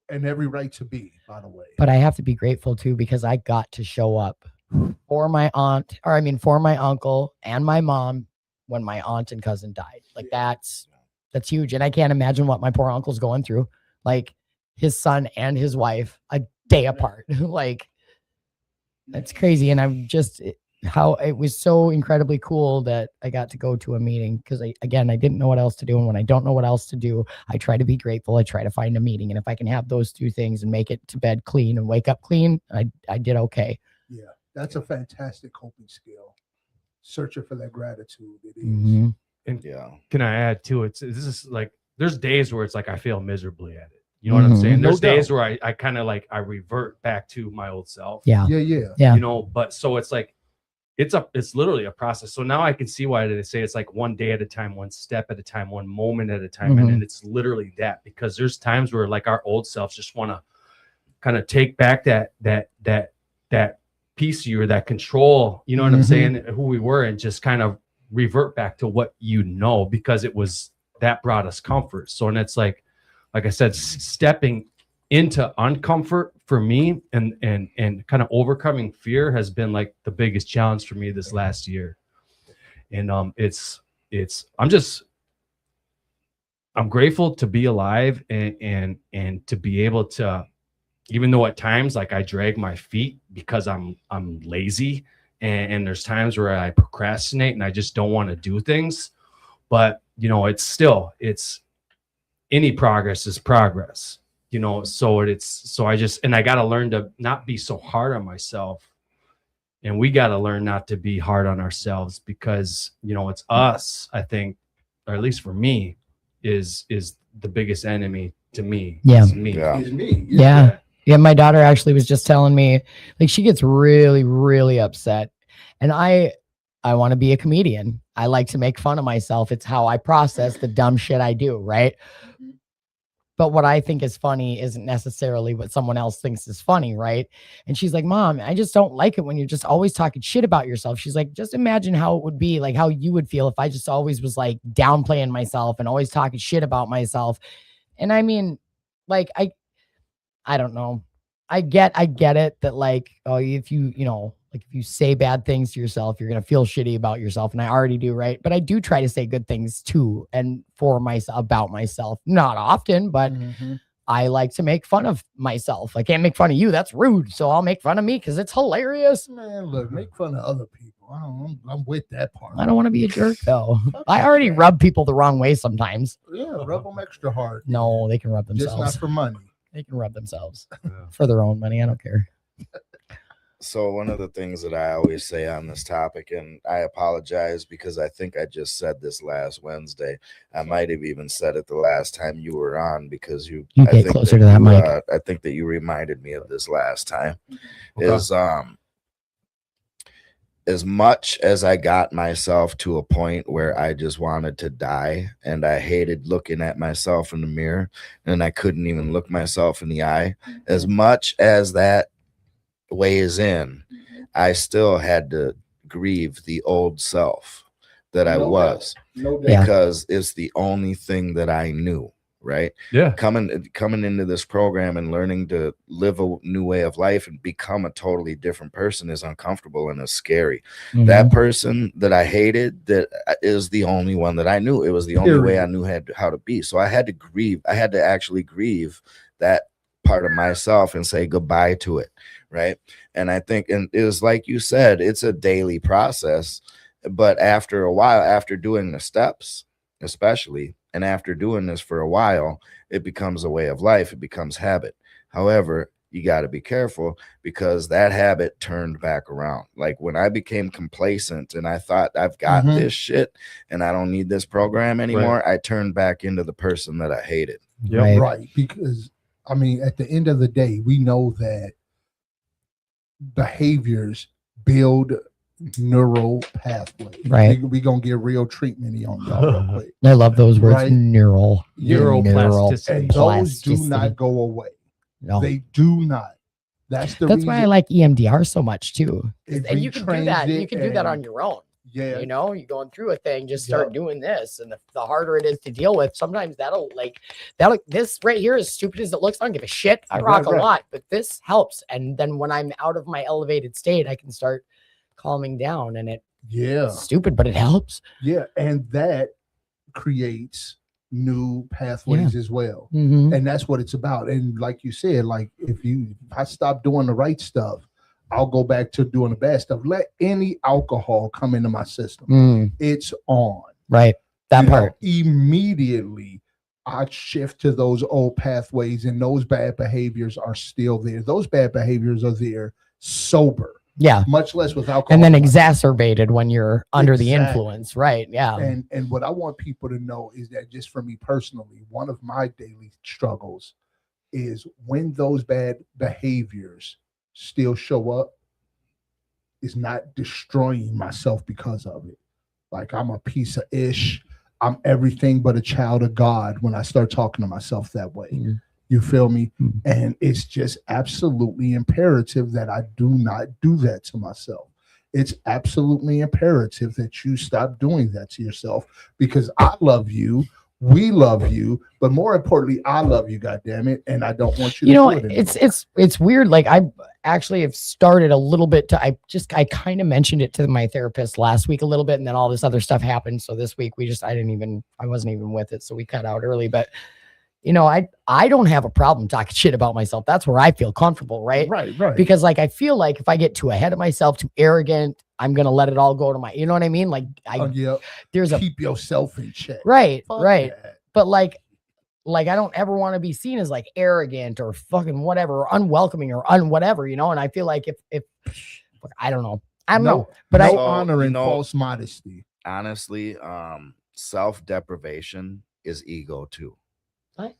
And every right to be, by the way. But I have to be grateful too, because I got to show up for my for my uncle and my mom when my aunt and cousin died. Like that's huge. And I can't imagine what my poor uncle's going through. Like his son and his wife a day apart. Like that's crazy. And I'm just how it was so incredibly cool that I got to go to a meeting, because I didn't know what else to do. And when I don't know what else to do, I try to be grateful. I try to find a meeting. And if I can have those two things and make it to bed clean and wake up clean, I did okay. Yeah. That's a fantastic coping skill. Searching for that gratitude. It is. And can I add to it? This is like, there's days where it's like I fail miserably at it. You know what I'm saying? There's days where I kind of like I revert back to my old self. Yeah. You know, but so it's like it's literally a process. So now I can see why they say it's like one day at a time, one step at a time, one moment at a time, and it's literally that, because there's times where like our old selves just want to kind of take back that piece of you, or that control, you know what I'm saying, who we were, and just kind of revert back to what you know, because it was that brought us comfort. So, and it's like I said, stepping into uncomfort for me and kind of overcoming fear has been like the biggest challenge for me this last year. And I'm grateful to be alive and to be able to, even though at times like I drag my feet because I'm lazy, and there's times where I procrastinate and I just don't want to do things, but you know, it's any progress is progress, you know. So I got to learn to not be so hard on myself, and we got to learn not to be hard on ourselves, because you know, it's us, I think, or at least for me, is the biggest enemy to me. Yeah. It's me. Yeah, my daughter actually was just telling me, like, she gets really, really upset. And I want to be a comedian. I like to make fun of myself. It's how I process the dumb shit I do, right? But what I think is funny isn't necessarily what someone else thinks is funny, right? And she's like, Mom, I just don't like it when you're just always talking shit about yourself. She's like, just imagine how it would be, like how you would feel if I just always was like downplaying myself and always talking shit about myself. And I mean, like, I don't know. I get it that like, oh, if you say bad things to yourself, you're going to feel shitty about yourself. And I already do. Right. But I do try to say good things too. And for myself, about myself, not often, but I like to make fun of myself. I can't make fun of you. That's rude. So I'll make fun of me because it's hilarious. Man, look, make fun of other people. I'm with that part. I don't want to be a jerk though. I already rub people the wrong way sometimes. Yeah, rub them extra hard. No, they can rub themselves. Just not for money. They can rub themselves for their own money. I don't care. So one of the things that I always say on this topic, and I apologize because I think I just said this last Wednesday. I might have even said it the last time you were on because you get closer to that mic. I think that you reminded me of this last time. Okay. Is as much as I got myself to a point where I just wanted to die and I hated looking at myself in the mirror and I couldn't even look myself in the eye, as much as that weighs in, I still had to grieve the old self that I was, because it's the only thing that I knew. Right. Yeah. Coming into this program and learning to live a new way of life and become a totally different person is uncomfortable and is scary. That person that I hated, that is the only one that I knew. It was the only way I knew how to be. So I had to grieve. I had to actually grieve that part of myself and say goodbye to it. Right. And I think, and it was like you said, it's a daily process. But after a while, after doing the steps, especially, and after doing this for a while, it becomes a way of life. It becomes habit. However, you got to be careful because that habit turned back around. Like when I became complacent and I thought I've got this shit and I don't need this program anymore, I turned back into the person that I hated. Right. Because, I mean, at the end of the day, we know that behaviors build neural pathways. Right. We gonna get real treatment on y'all real quick. I love those words. Right? Neuroplasticity. And those do not go away. No. They do not. That's why I like EMDR so much too. And you can do that. You can do that on and- your own. Yeah. You know, you're going through a thing, just start doing this. And the harder it is to deal with, sometimes this right here, as stupid as it looks, I don't give a shit. I rock a lot, but this helps. And then when I'm out of my elevated state, I can start calming down, and it's stupid, but it helps. Yeah. And that creates new pathways as well. And that's what it's about. And like you said, like if I stop doing the right stuff, I'll go back to doing the bad stuff. Let any alcohol come into my system. It's on. Right. That part. Immediately I shift to those old pathways, and those bad behaviors are still there. Those bad behaviors are there sober. Yeah. Much less with alcohol. And then exacerbated when you're under the influence. Right. Yeah. And what I want people to know is that, just for me personally, one of my daily struggles is when those bad behaviors still show up, is not destroying myself because of it. Like I'm a piece of ish. I'm everything but a child of God when I start talking to myself that way. You feel me? And it's just absolutely imperative that I do not do that to myself. It's absolutely imperative that you stop doing that to yourself, because I love you. We love you, but more importantly, I love you, goddammit, and I don't want you to do it anymore. It's weird. Like I actually have started a little bit to I kind of mentioned it to my therapist last week a little bit, and then all this other stuff happened. So this week I wasn't even with it, so we cut out early. But you know, I don't have a problem talking shit about myself. That's where I feel comfortable, right? Right. Because like I feel like if I get too ahead of myself, too arrogant, I'm gonna let it all go to you know what I mean? Like there's keep yourself in check. Right. Fuck right. that. But like I don't ever want to be seen as like arrogant or fucking whatever, or unwelcoming or whatever, you know. And I feel like if I don't know, but no honor and false modesty. Honestly, self-deprivation is ego too. What?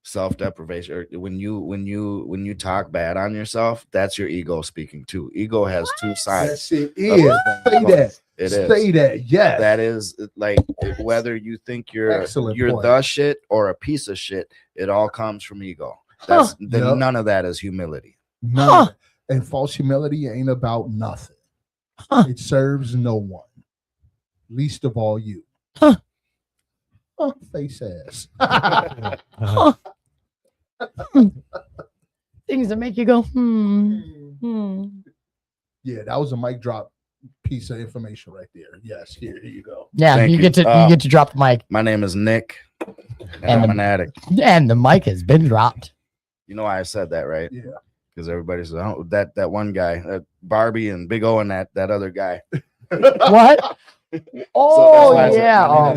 Self-deprivation, or when you talk bad on yourself, that's your ego speaking too. Ego has two sides. Yes, it is. Say that. Say that. Yes. That is, like, whether you think you're point. the shit or a piece of shit, it all comes from ego. None of that is humility. None. And false humility ain't about nothing. It serves no one, least of all you. Face ass. Things that make you go, Yeah, that was a mic drop piece of information right there. Yes, here you go. Yeah, Thank you get to drop the mic. My name is Nick, and I'm an addict. And the mic has been dropped. You know why I said that, right? Yeah. Because everybody says, oh, that one guy, Barbie and Big O and that other guy. What? Oh, yeah.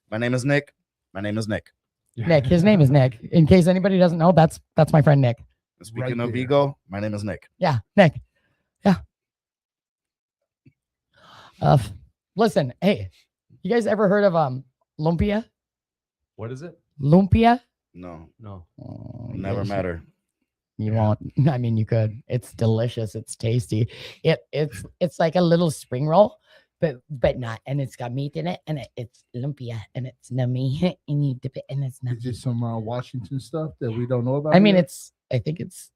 My name is Nick. My name is Nick. Nick. His name is Nick. In case anybody doesn't know, that's my friend Nick. Speaking of ego, my name is Nick. Yeah, Nick. Listen, hey, you guys ever heard of lumpia? What is it? Lumpia? No, Oh, you never guys met her. You won't. I mean, you could. It's delicious. It's tasty. It's like a little spring roll, but not. And it's got meat in it, and it's lumpia, and it's nummy, and you dip it, and it's nummy. Is this some Washington stuff that we don't know about? I mean, here? I think it's.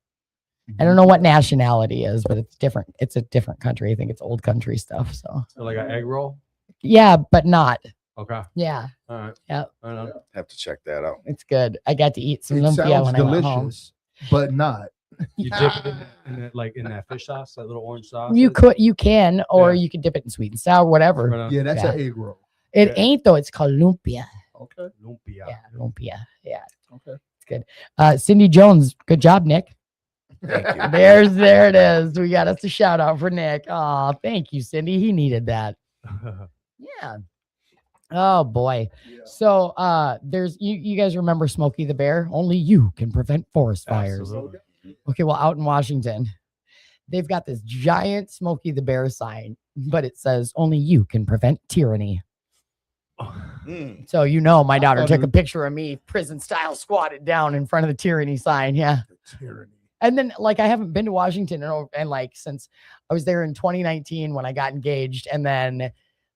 I don't know what nationality is, but it's different. It's a different country. I think it's old country stuff. So Like an egg roll? yeah, but not. Okay. Yeah, All right. yeah, I don't know. Have to check that out. it's good. I got to eat some It lumpia sounds when I went home. delicious, but not. You dip it in that, like in that fish sauce, that little orange sauce. You can, or Yeah. you can dip it in sweet and sour, whatever. Right on. Yeah, that's Yeah. an egg roll. It Yeah. ain't though. It's called lumpia. Okay. Lumpia. Yeah, lumpia. Yeah, Okay. it's good. Cindy Jones, good job, Nick. Thank you. There it is. We got us a shout out for Nick. Oh, thank you, Cindy. He needed that. Yeah. Oh boy. Yeah. So there's you guys remember Smokey the Bear? Only you can prevent forest fires. Absolutely. Okay, well, out in Washington, they've got this giant Smokey the Bear sign, but it says only you can prevent tyranny. Mm. So my daughter took a picture of me prison style squatted down in front of the tyranny sign. Yeah. The tyranny. And then like I haven't been to Washington and like since I was there in 2019 when I got engaged, and then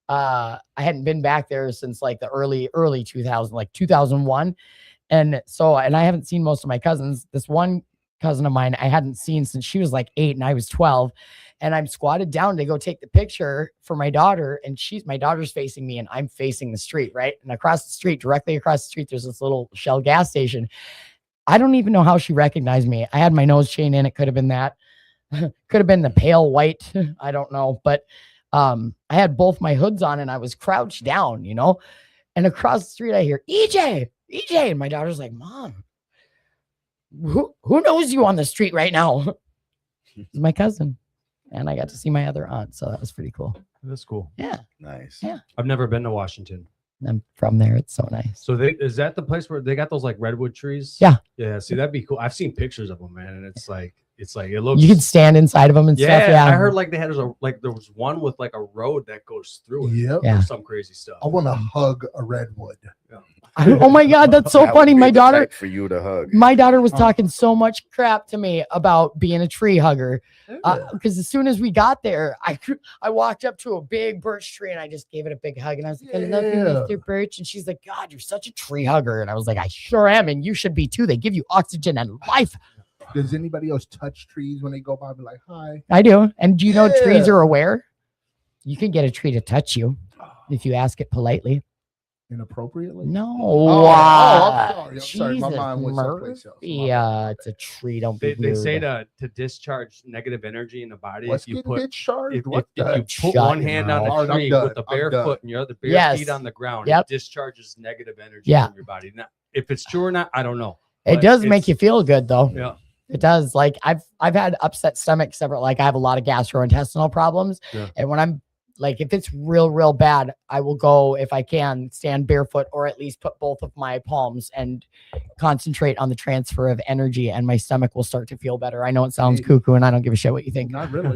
I hadn't been back there since like the early 2000, like 2001. And so I haven't seen most of my cousins. This one cousin of mine I hadn't seen since she was like 8 and I was 12. And I'm squatted down to go take the picture for my daughter, and my daughter's facing me and I'm facing the street, right? And across the street, directly across the street, there's this little Shell gas station. I don't even know how she recognized me. I had my nose chain in. It could have been that. Could have been the pale white. I don't know. But I had both my hoods on and I was crouched down, and across the street I hear EJ. And my daughter's like, Mom, who knows you on the street right now? It's my cousin. And I got to see my other aunt. So that was pretty cool. That's cool. Yeah. Nice. Yeah. I've never been to Washington. I'm from there. It's so nice. So is that the place where they got those like redwood trees? Yeah. Yeah. See, that'd be cool. I've seen pictures of them, man, and it's like it looks. You can stand inside of them and stuff. Yeah. I heard like there was one with like a road that goes through it. Yep. Yeah. Or some crazy stuff. I want to hug a redwood. Oh my God, that's so That would funny. be My the daughter, type for you to hug. my daughter was talking so much crap to me about being a tree hugger. Yeah. Because as soon as we got there, I walked up to a big birch tree and I just gave it a big hug. And I was like, I love you, Yeah. Mr. Birch. And she's like, God, you're such a tree hugger. And I was like, I sure am. And you should be too. They give you oxygen and life. Does anybody else touch trees when they go by? Be like, hi. I do. And do you know trees Yeah. are aware? You can get a tree to touch you if you ask it politely. Inappropriately? No. I'm sorry. My Jesus, mind went someplace else. Murphy, it's a tree. Don't be They say weird. to discharge negative energy in the body. What's if you getting put discharged? if What you the? put Shut one your hand on mouth. a All right, I'm tree done. with the I'm bare done. foot and your other bare Yes. feet on the ground, Yep. it discharges negative energy Yeah. from your body. Now, if it's true or not, I don't know. It But does make it's- you feel good though. Yeah. It does. Like I've had upset stomach several, like I have a lot of gastrointestinal problems. Yeah. And when I'm like, if it's real bad, I will go, if I can, stand barefoot or at least put both of my palms and concentrate on the transfer of energy, and my stomach will start to feel better. I know it sounds Hey. cuckoo and I don't give a shit what you think. Not really.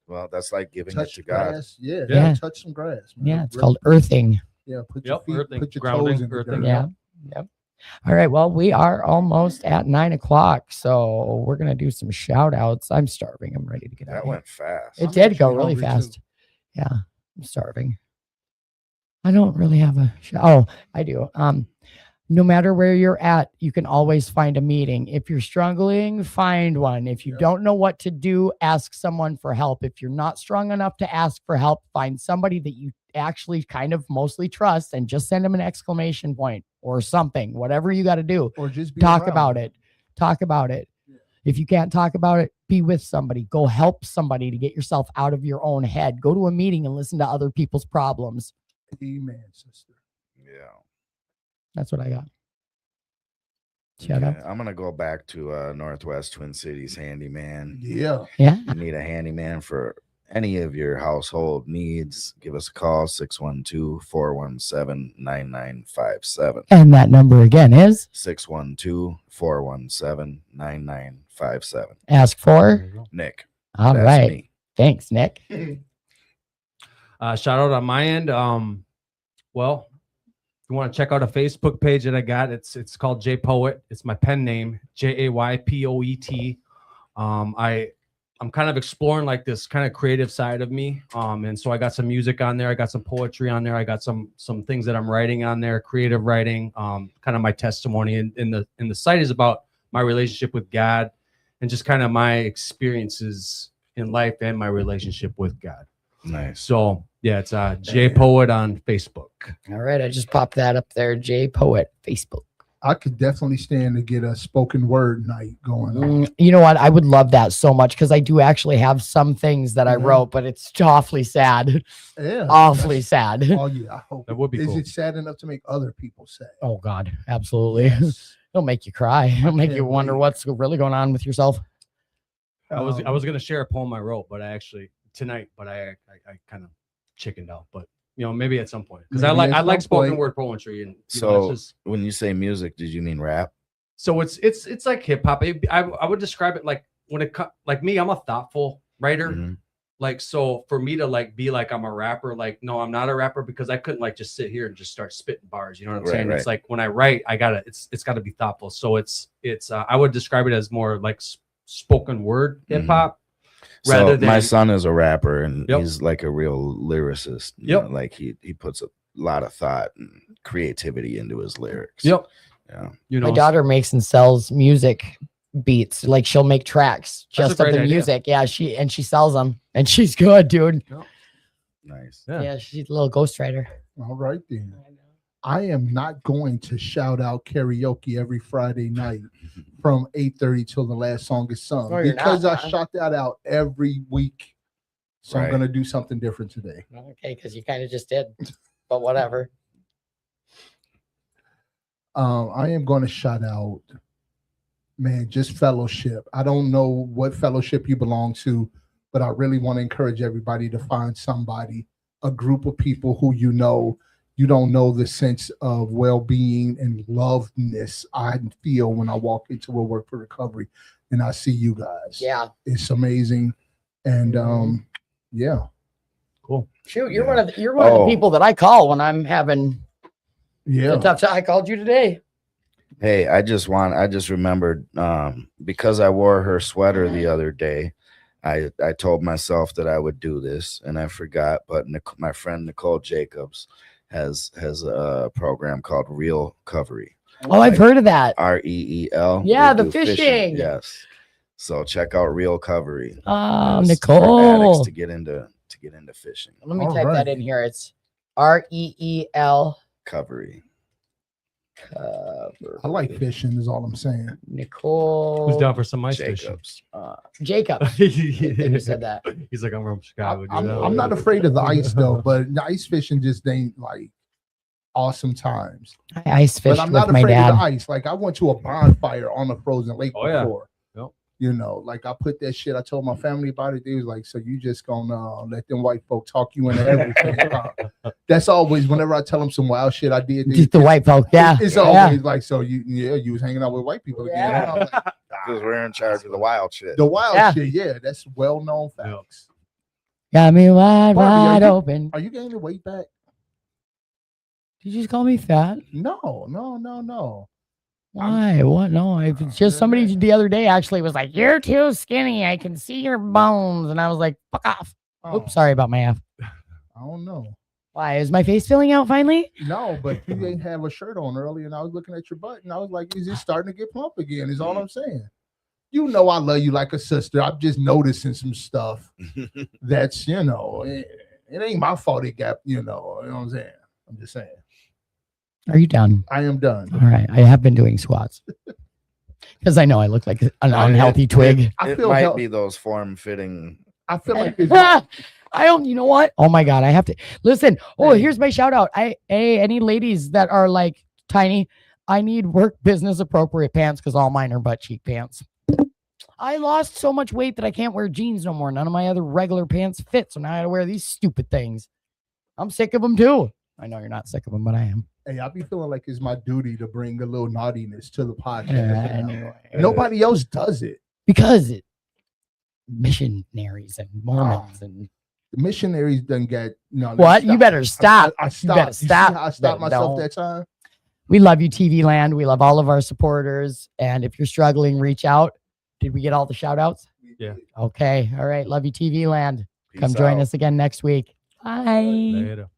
Well, that's like giving it Touch to God. grass. Yeah. Yeah. Touch some grass. Man. Yeah, it's Really- called earthing. Yeah. Put your Yep, feet, earthing, put your grounding, toes in the earthing. dirt. Yeah. Yep. All right. Well, we are almost at 9 o'clock. So we're going to do some shout outs. I'm starving. I'm ready to get out. That of here. went fast. It I'm did go actually really hungry, fast. too. Yeah, I'm starving. I don't really have a oh, I do. No matter where you're at, you can always find a meeting. If you're struggling, find one. If you Yeah. don't know what to do, ask someone for help. If you're not strong enough to ask for help, find somebody that you actually kind of mostly trust and just send them an exclamation point or something, whatever you got to do. Or just be Talk around. about it. Talk about it. Yeah. If you can't talk about it, be with somebody. Go help somebody to get yourself out of your own head. Go to a meeting and listen to other people's problems. Amen, sister. Yeah. That's what I got. Shout out. Okay, I'm gonna go back to Northwest Twin Cities handyman. Yeah. Yeah. You need a handyman for any of your household needs, give us a call 612-417-9957. And that number again is 612-417-9957. ask There for. you go. Nick. All That's right. me. Thanks, Nick. Shout out on my end. Well, if you want to check out a Facebook page that I got, it's called J Poet. It's my pen name, JAYPOET. I'm kind of exploring like this kind of creative side of me. And so I got some music on there. I got some poetry on there. I got some things that I'm writing on there, creative writing, kind of my testimony. And the site is about my relationship with God and just kind of my experiences in life and my relationship with God. Nice. So yeah, it's J Poet on Facebook. All right. I just popped that up there. J Poet, Facebook. I could definitely stand to get a spoken word night going on. You know what? I would love that so much because I do actually have some things that I wrote, but it's awfully sad. Yeah. Awfully sad. Oh, yeah. I hope That would be Is cool. it sad enough to make other people sad? Oh, God. Absolutely. Yes. It'll make you cry. It'll make you can't wonder wait. what's really going on with yourself. I was gonna share a poem I wrote, but I actually tonight, but I kind of chickened out. But you know, maybe at some point because I Maybe at like some spoken point. word poetry, and you know, So that's just, when you say music, did you mean rap? so it's like hip hop. I would describe it like when it like me, I'm a thoughtful writer. Mhm. Like, so for me to like be like I'm a rapper, like no, I'm not a rapper because I couldn't like just sit here and just start spitting bars. You know what I'm Right, saying? right. It's like when I write, it's got to be thoughtful. So it's I would describe it as more like spoken word hip hop. So my son is a rapper and Yep. he's like a real lyricist. You Yep. know, like he puts a lot of thought and creativity into his lyrics. Yep. Yeah. You know, My daughter makes and sells music beats. Like she'll make tracks That's a just of great the idea. music. Yeah, she sells them and she's good, dude. Nice. Yeah, she's a little ghostwriter. All right, then. I am not going to shout out karaoke every Friday night from 8:30 till the last song is sung No, you're because not, I shout that out every week. So I'm Right. going to do something different today. Okay, because you kind of just did, but whatever. I am going to shout out, man, just fellowship. I don't know what fellowship you belong to, but I really want to encourage everybody to find somebody, a group of people who you know. You don't know the sense of well-being and lovedness I feel when I walk into a work for recovery and I see you guys. Yeah. It's amazing. And yeah. cool. Shoot, you're one of the people that I call when I'm having Yeah. a tough time. I called you today. Hey, I just remembered because I wore her sweater the other day. I told myself that I would do this and I forgot, but my friend Nicole Jacobs has a program called Real Recovery. Oh, I've heard of that. REEL. Yeah, They the do fishing. Yes. So check out Real Recovery. Oh, It's for Nicole. addicts to get into fishing. Let me All type right. that in here. It's REEL. Recovery. I like fishing is all I'm saying. Nicole. Who's down for some ice fishing? Jacobs. Jacob. You said that. He's like, I'm from Chicago. I'm not afraid of the ice though, but the ice fishing just ain't like awesome times. I ice fished But I'm with not my afraid of dad. the ice. Like I went to a bonfire on a frozen lake Oh, yeah. before. Yep. You know, like I put that shit. I told my family about it. They was like, "So you just gonna let them white folk talk you into everything?" That's always whenever I tell them some wild shit I did. Just the white folk. Yeah. It's Yeah. always like, "So you was hanging out with white people again?" Yeah. And I'm like, Because we're in charge of the wild shit. the wild Yeah. shit, yeah, that's well known Yeah. facts. Got me wide, Barbie, are wide you- open. Are you gaining weight back? Did you just call me fat? No. Why? What? No, it's just somebody the other day actually was like, "You're too skinny. I can see your bones," and I was like, "Fuck off." Oh, Oops, sorry about my F. I don't know. Why is my face filling out finally? No, but you didn't have a shirt on earlier, and I was looking at your butt, and I was like, "Is it starting to get plump again?" Is all I'm saying. You know, I love you like a sister. I'm just noticing some stuff that's, you know, it ain't my fault. It got, you know what I'm saying. I'm just saying. Are you done? I am done. All right, I have been doing squats because I know I look like an unhealthy twig. I It feel might hel- be those form-fitting. I feel like it's I don't. You know what? Oh my god, I have to listen. Oh, Hey. here's my shout out. Any ladies that are like tiny, I need work business appropriate pants because all mine are butt cheek pants. I lost so much weight that I can't wear jeans no more. None of my other regular pants fit, so now I gotta wear these stupid things. I'm sick of them too. I know you're not sick of them, but I am. Hey, I be feeling like it's my duty to bring a little naughtiness to the podcast. Yeah, anyway. Nobody else does it. Because missionaries and Mormons and the missionaries done get no. What? You better stop. I stopped. You better You see stop. how I stopped myself Don't. that time. We love you, TV Land. We love all of our supporters. And if you're struggling, reach out. Did we get all the shout outs? Yeah. Okay. All right. Love you, TV Land. Peace Come join out. us again next week. Bye. Later.